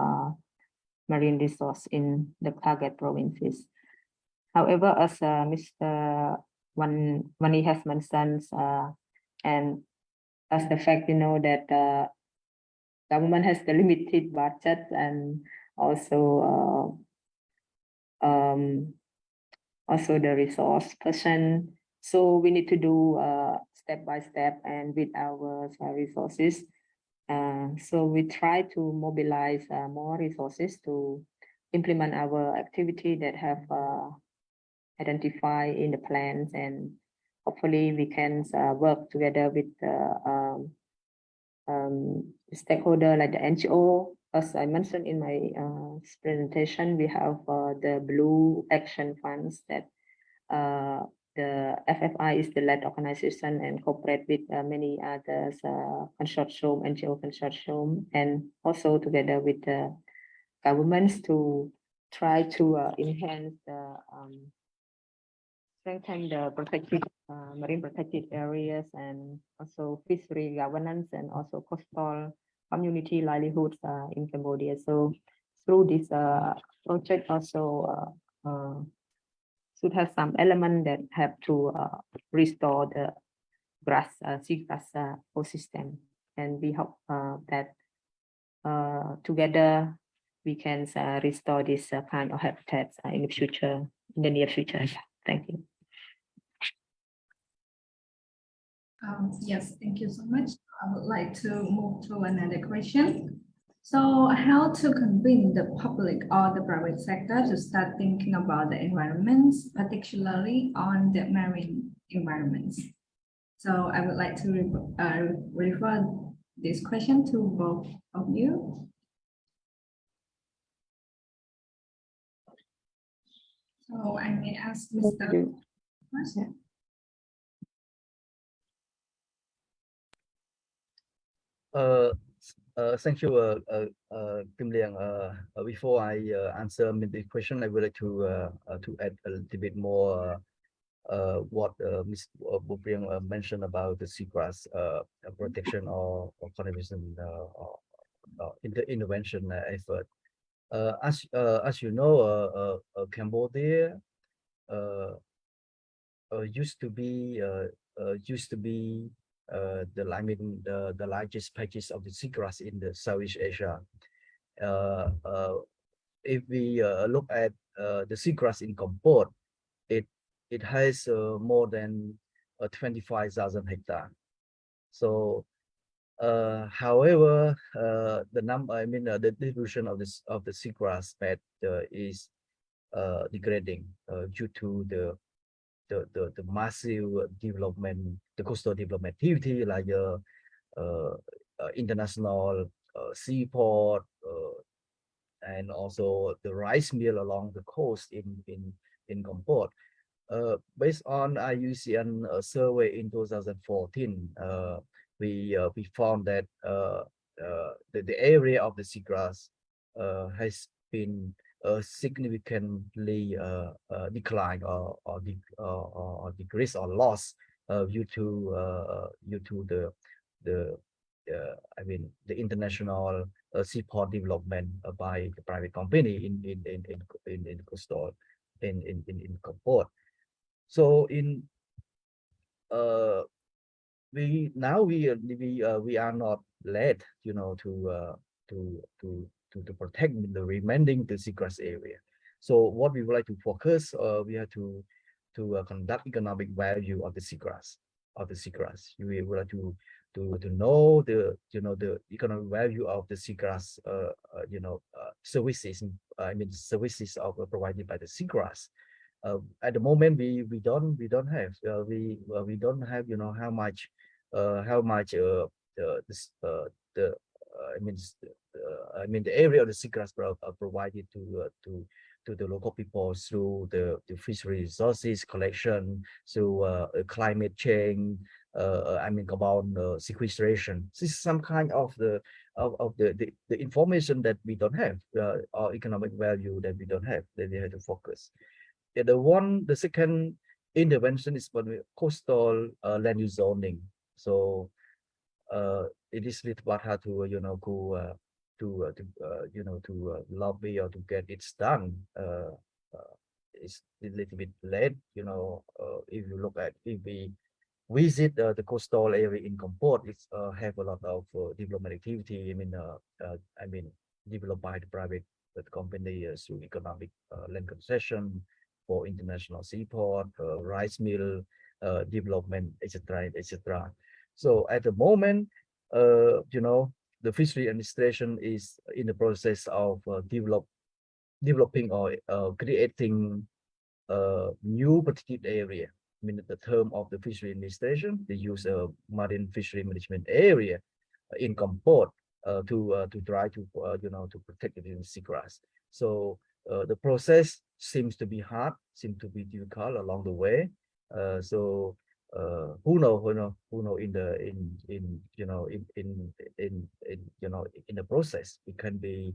marine resource in the target provinces. However, as Mr. Wani has mentioned, and as the fact that the government has the limited budget, and also the resource person, so we need to do step by step and with our resources. So we try to mobilize more resources to implement our activity that have identified in the plans, and hopefully we can work together with the stakeholder like the NGO. As I mentioned in my presentation, we have the Blue Action Funds that the FFI is the lead organization and cooperate with many others consortium, NGO consortium, and also together with the governments to try to enhance the strengthen the protected marine protected areas, and also fishery governance, and also coastal community livelihoods in Cambodia. So through this project also should have some element that have to restore the seagrass ecosystem, and we hope that together we can restore this kind of habitats in the future, in the near future. Thank you. Yes, thank you so much. I would like to move to another question. So how to convince the public or the private sector to start thinking about the environments, particularly on the marine environments? So I would like to refer this question to both of you. So I may ask Mr. first. Thank you, Kim Liang. Before I answer the question, I would like to add a little bit more what Ms. Bopriang mentioned about the seagrass protection or conservation intervention effort. As you know, Cambodia used to be the largest patches of the seagrass in the Southeast Asia. If we look at the seagrass in Kampot, it has more than 25,000 hectares. So, however, the number, the distribution of the seagrass bed is degrading due to the massive development, the coastal development activity like international seaport and also the rice mill along the coast in Kampot. Based on IUCN survey in 2014, we found that the area of the seagrass has been significantly declined or decreased or lost due to the international seaport development by the private company in coastal in Kampot. So we are not led, to protect the remaining the seagrass area. So what we would like to focus, we have to conduct economic value of the seagrass. We would like to know the economic value of the seagrass services. Services provided by the seagrass. At the moment we don't have how much the area of the seagrass provided to the local people through the fishery resources collection, through climate change, carbon sequestration. This is some kind of the information that we don't have, or economic value that we don't have, that we have to focus. The second intervention is coastal land use zoning. So it is a little bit hard to lobby or to get it done. It's a little bit late, if you look at, if we visit the coastal area in Kampot, it's have a lot of development activity. Developed by the private company through economic land concession for international seaport, rice mill development, etc., etc. So at the moment, the fishery administration is in the process of developing or creating a new protected area. The term of the fishery administration, they use a marine fishery management area in Kampot to try to protect it in seagrass. So the process seems to be hard, seems to be difficult along the way. So who know in the process, it can be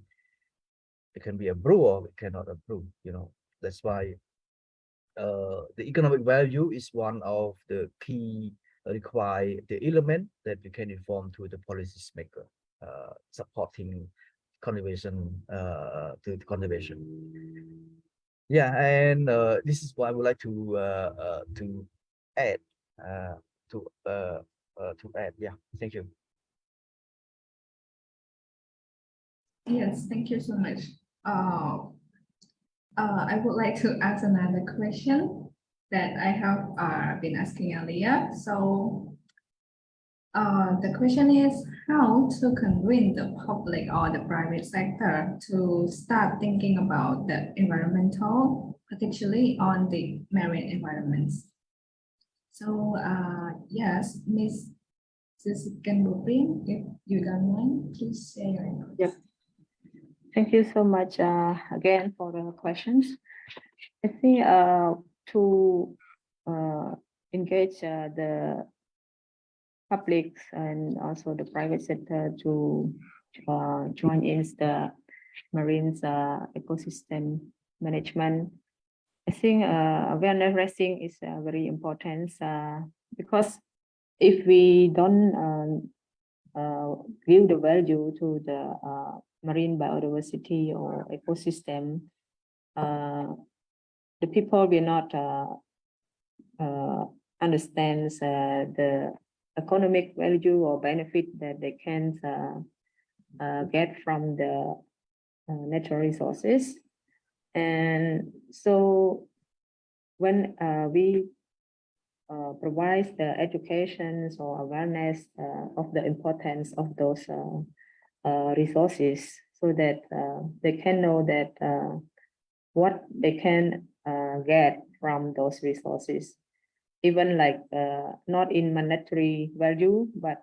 approved or it cannot approve. That's why the economic value is one of the key required the element that we can inform to the policymaker supporting conservation to the conservation. Yeah, and this is what I would like to add. Yeah, thank you. Yes, thank you so much. I would like to ask another question that I have been asking earlier. So The question is how to convince the public or the private sector to start thinking about the environmental, particularly on the marine environments. So, yes, Ms. Cambodia, if you don't mind, please share your thoughts. Yep. Thank you so much again for the questions. I think to engage the public and also the private sector to join in the marine ecosystem management, I think awareness raising is very important because if we don't give the value to the marine biodiversity or ecosystem, the people will not understand the economic value or benefit that they can get from the natural resources. And so when we provide the education or awareness of the importance of those resources, so that they can know that what they can get from those resources, even like not in monetary value, but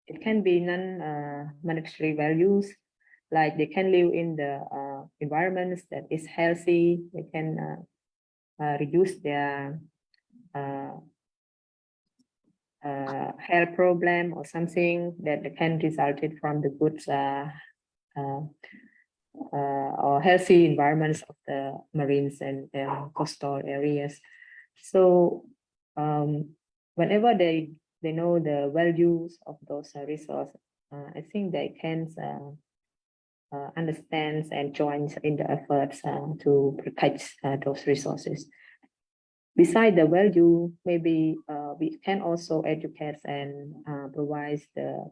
it can be non-monetary values, like they can live in the environments that is healthy, they can reduce their health problem or something that can result from the good or healthy environments of the marines and coastal areas. So whenever they know the values of those resources, I think they can understand and join in the efforts to protect those resources. Besides the value, maybe we can also educate and provide the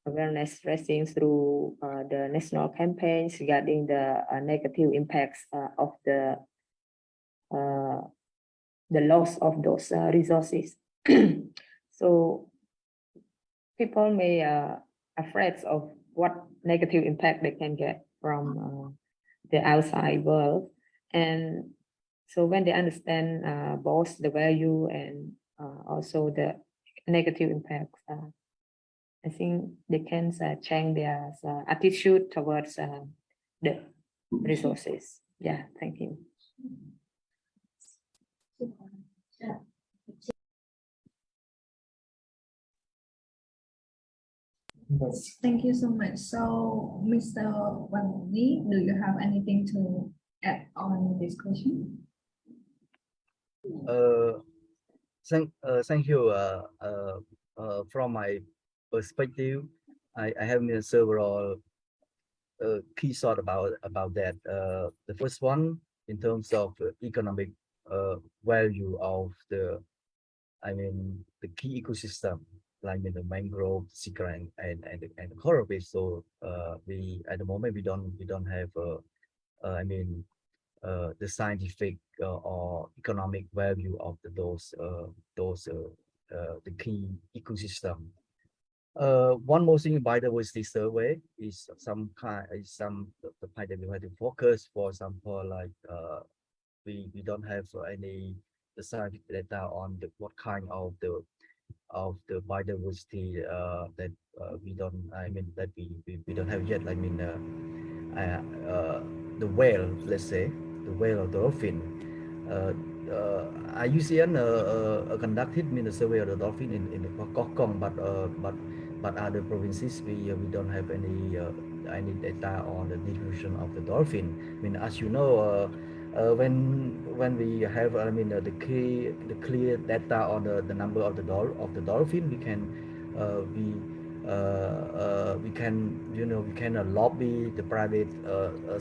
awareness raising through the national campaigns regarding the negative impacts of the loss of those resources. So people may afraid of what negative impact they can get from the outside world, and so when they understand both the value and also the negative impacts, I think they can change their attitude towards the resources. Yeah, thank you. Thank you so much. So, Mr. Wang Li, do you have anything to add on this question? Thank you. From my perspective, I have made several key thought about that. The first one, in terms of economic value of the key ecosystem, like in the mangrove, seagrass, and the coral reef. So we at the moment we don't have the scientific or economic value of those the key ecosystem. One more thing, biodiversity survey is the part that we have to focus. For example, like we don't have any the scientific data on what kind of the biodiversity that we don't don't have yet. The whale, let's say the whale or dolphin. IUCN conducted the survey of the dolphin in the Kokong, but other provinces we don't have any data on the distribution of the dolphin. As you know, when we have the clear data on the number of the dolphin, we can lobby the private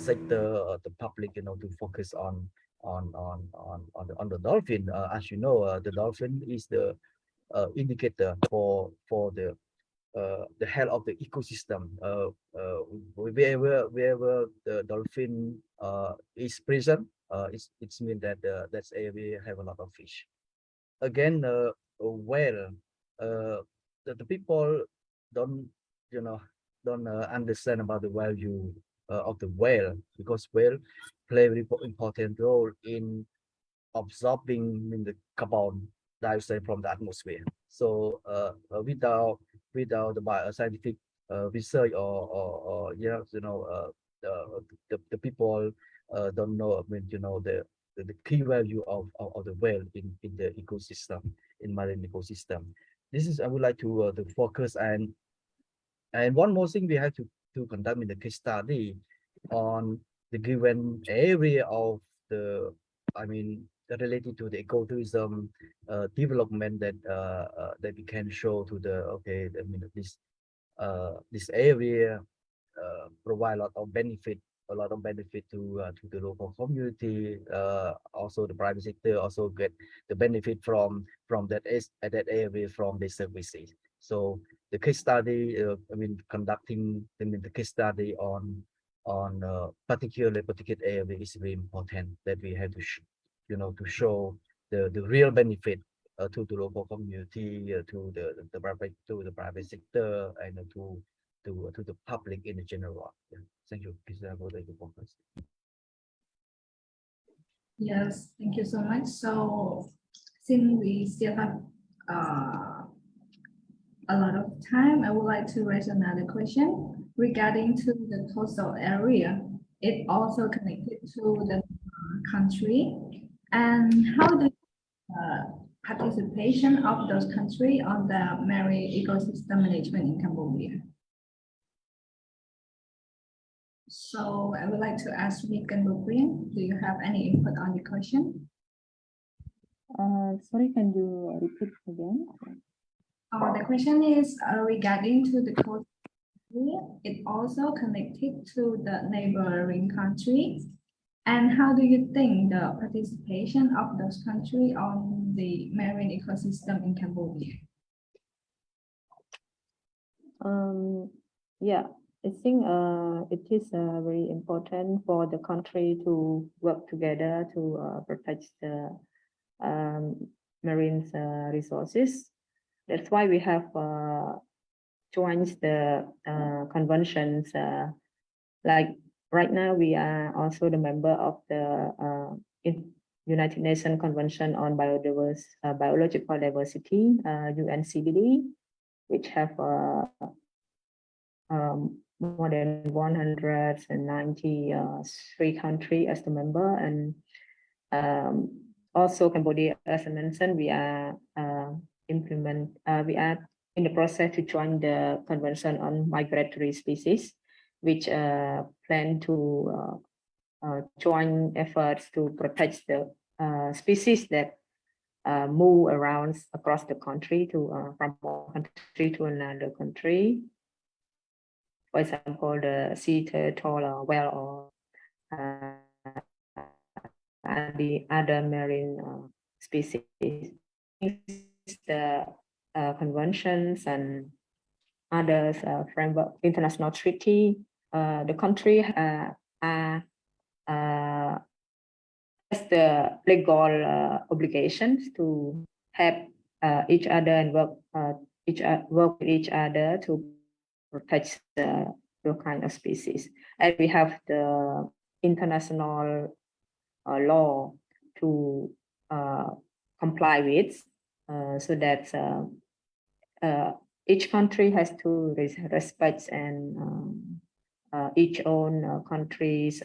sector or the public, to focus on the dolphin. As you know, the dolphin is the indicator for the health of the ecosystem. Wherever the dolphin is present, it's mean that that's area have a lot of fish. Again, whale, the people don't, you know, don't understand about the value of the whale, because whale play a very important role in absorbing in the carbon dioxide from the atmosphere. So without the scientific research or yeah, the people don't know, I mean, the key value of the whale in the ecosystem, in marine ecosystem. This is, I would like to focus. And one more thing we have to conduct in the case study on the given area of the, I mean, related to the ecotourism development that we can show to the, okay, I mean, this area provide a lot of benefit to the local community. Also the private sector also get the benefit from that area from the services. So the case study, I mean, conducting, I mean, the case study on particular area is very important, that we have to to show the real benefit to the local community, to the private sector, and to the public in general. Yeah. Thank you. Please go to the focus. Yes, thank you so much. So since we still have a lot of time, I would like to raise another question regarding to the coastal area. It also connected to the country, and how the participation of those countries on the marine ecosystem management in Cambodia. So I would like to ask Nick and Brooklyn, do you have any input on the question? Sorry, can you repeat again? The question is regarding to the coast area. It also connected to the neighboring countries. And how do you think the participation of those countries on the marine ecosystem in Cambodia? Yeah, I think it is very important for the country to work together to protect the marine resources. That's why we have joined the conventions. Like right now, we are also the member of the United Nations Convention on Biological Diversity, UNCBD, which have more than 193 countries as the member, and also Cambodia, as I mentioned, we are we are in the process to join the Convention on Migratory Species, which plan to join efforts to protect the species that move around across the country to from one country to another country. For example, the sea turtle or whale or the other marine species. The conventions and others framework international treaty, the country has the legal obligations to help each other and work with each other to protect the kind of species. And we have the international law to comply with, so that each country has to respect and each own country's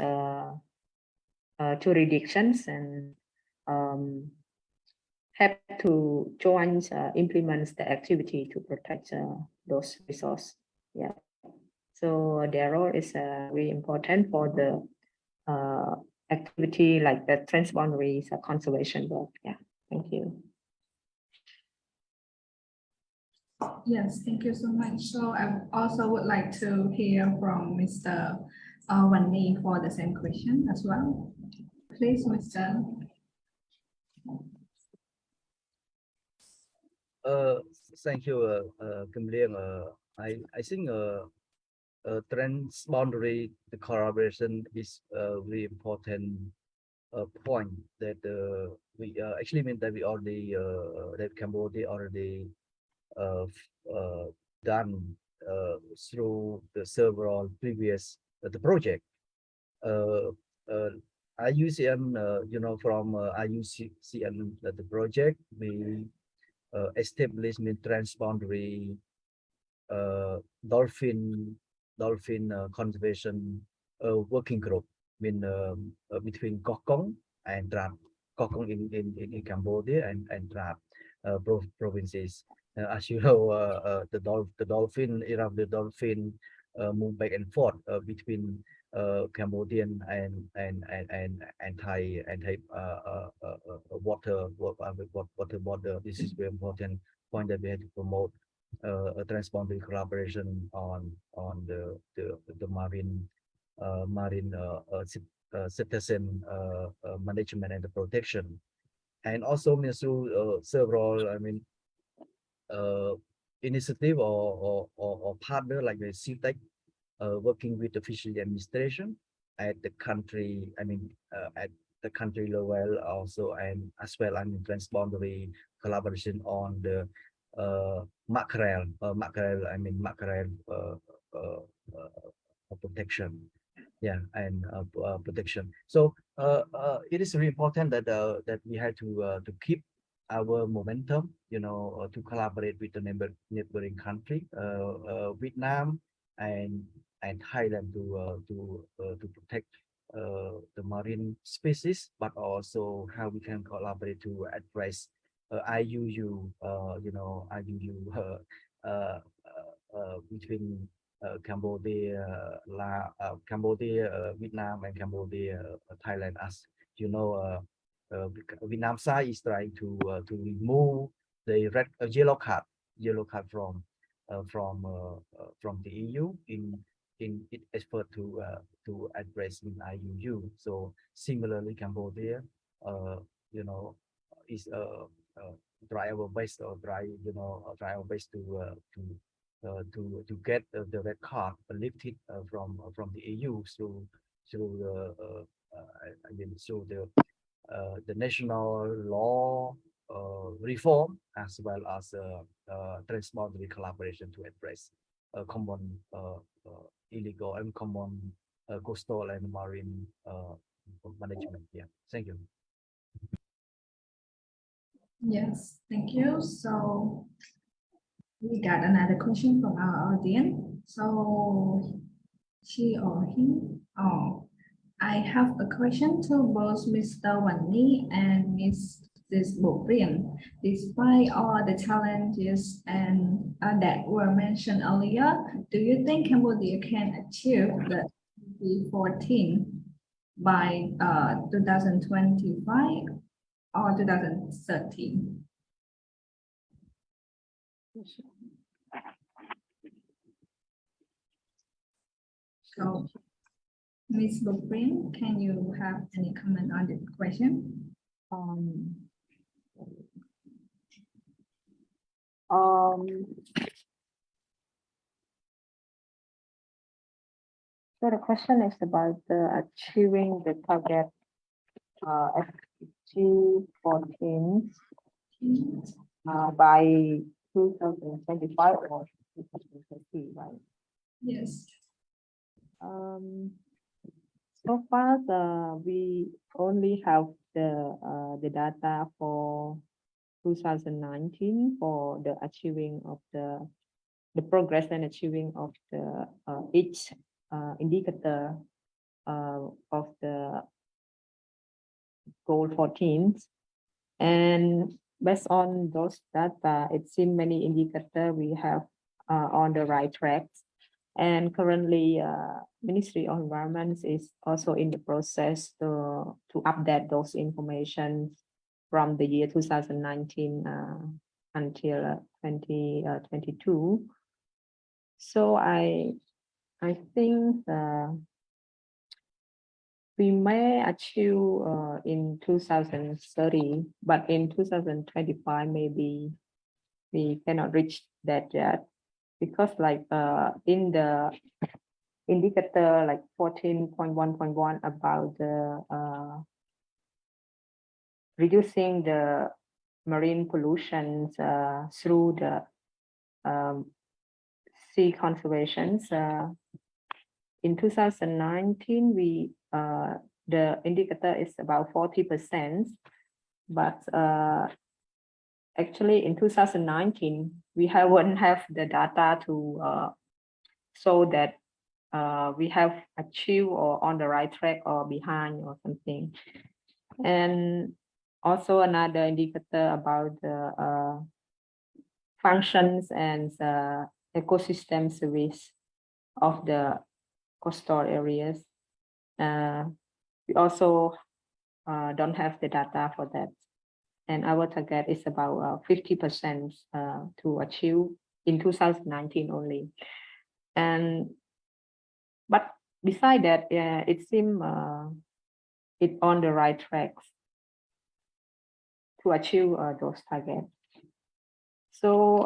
jurisdictions, and have to join implement the activity to protect those resources. Yeah, so their role is very important for the activity like the transboundary conservation work. Yeah, thank you. Yes, thank you so much. So I also would like to hear from Mr. Wani for the same question as well. Please, Mr. Thank you, Kim. I think transboundary the collaboration is a very important point that we actually mean that we already that Cambodia already done through the several previous the project. IUCN, from IUCN, the project, we established transboundary dolphin conservation working group between Kokong and Drap. Kokong in Cambodia and Drap provinces. As you know, the dolphin move back and forth between Cambodian and Thai water border. This is very important point that we have to promote a transboundary collaboration on the marine citizen management and the protection, and also through several initiative or partner like the CTEC, working with the fishery administration at the country, at the country level also, and as well transboundary collaboration on the mackerel protection, and protection. So it is really important that that we have to keep our momentum, to collaborate with the neighboring country, Vietnam and Thailand, to protect the marine species, but also how we can collaborate to address IUU, between Cambodia, Vietnam, and Cambodia, Thailand. As you know, Vietnam side is trying to remove the yellow card from the EU in its effort to address in IUU. So similarly, Cambodia, is try our best to get the red card lifted from the EU through the national law reform, as well as transboundary collaboration to address common illegal and common coastal and marine management. Yeah, thank you. Yes, thank you. So we got another question from our audience. So she or he, I have a question to both Mr. Wan Ni and Mrs. Bo Prien. Despite all the challenges and that were mentioned earlier, do you think Cambodia can achieve the 14 by 2025 or 2030? So, Ms. Bo Prien, can you have any comment on this question? So the question is about achieving the target SDG 14 by 2025 or 2030, right? Yes. So far, we only have the data for 2019 for the achieving of the progress and achieving of the each indicator of the goal 14, and based on those data, it seems many indicators we have on the right track. And currently, Ministry of Environment is also in the process to update those information from the year 2019 until 2022. So I think we may achieve in 2030, but in 2025 maybe we cannot reach that yet, because like in the indicator like 14.1.1 about the reducing the marine pollution through the sea conservations. In 2019, the indicator is about 40%, but actually in 2019 we won't have the data to show that we have achieved or on the right track or behind or something. And also another indicator about the functions and the ecosystem service of the coastal areas. We also don't have the data for that. And our target is about 50% to achieve in 2019 only. But beside that, it seems it's on the right tracks to achieve those targets. So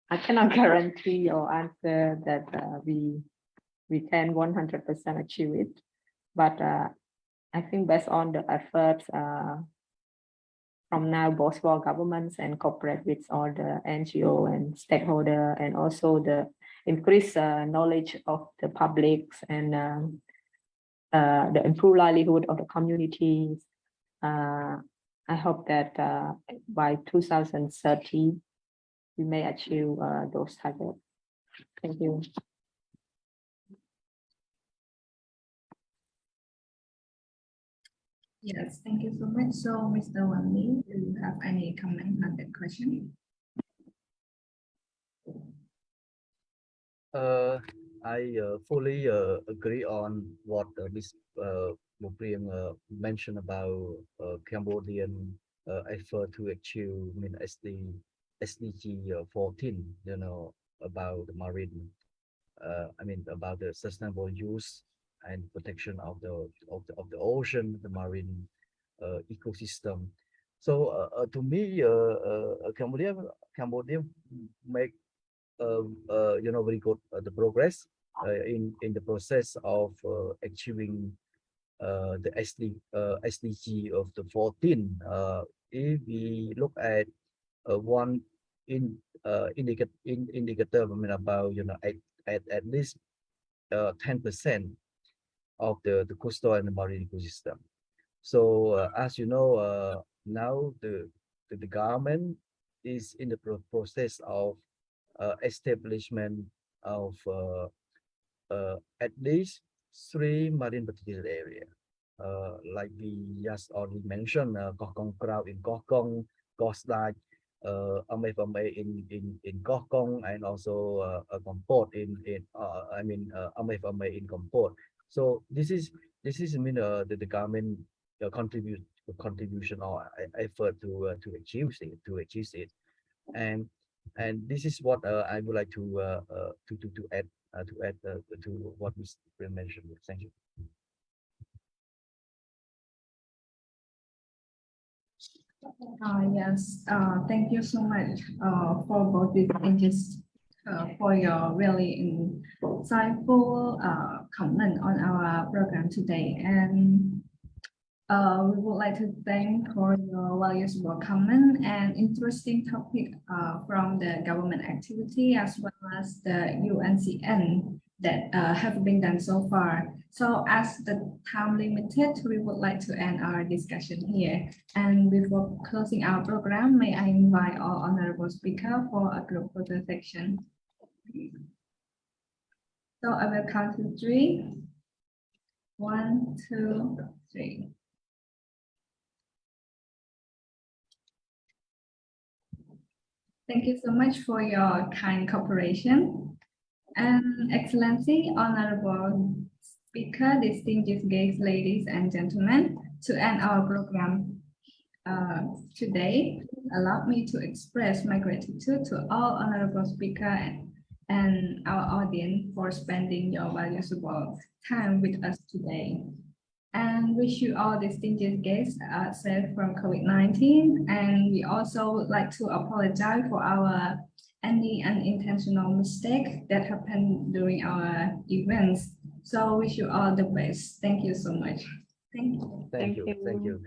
I cannot guarantee or answer that we can 100% achieve it, but I think based on the efforts from now, both for governments and corporate with all the NGO and stakeholder, and also the increased knowledge of the publics and the improved livelihood of the communities. I hope that by 2030, we may achieve those targets. Thank you. Yes, thank you so much. So, Mr. Wan Lee, do you have any comment on that question? I fully agree on what Ms. Mupriang mentioned about Cambodian effort to achieve, SDG 14. About the marine, about the sustainable use and protection of the ocean, the marine ecosystem. So to me, Cambodia make very good the progress in the process of achieving the SDG of the 14. If we look at one indicator, about at least 10% of the coastal and the marine ecosystem. So as you know, now the government is in the process of establishment of at least 3 marine protected area. Like we just already mentioned, Koh Kong Krao in Koh Kong, Koh Slide, AVI-SDGs in Koh Kong, and also Komport in AVI-SDGs in Komport. So this is the government contribution or effort to achieve it, and this is what I would like to add to what Mr. mentioned. Thank you. Yes, thank you so much for both these pages, for your really insightful comment on our program today. And we would like to thank for your valuable comment and interesting topic from the government activity as well as the UNCN that have been done so far. So as the time limited, we would like to end our discussion here. And before closing our program, may I invite all honorable speakers for a group photo section. So I will count to 3. 1, 2, 3. Thank you so much for your kind cooperation. And Excellency, Honorable Speaker, distinguished guests, ladies and gentlemen, to end our program today, allow me to express my gratitude to all honorable speakers and our audience for spending your valuable time with us today. And wish you all distinguished guests are safe from COVID-19. And we also would like to apologize for any unintentional mistake that happened during our events. So wish you all the best. Thank you so much. Thank you. Thank you.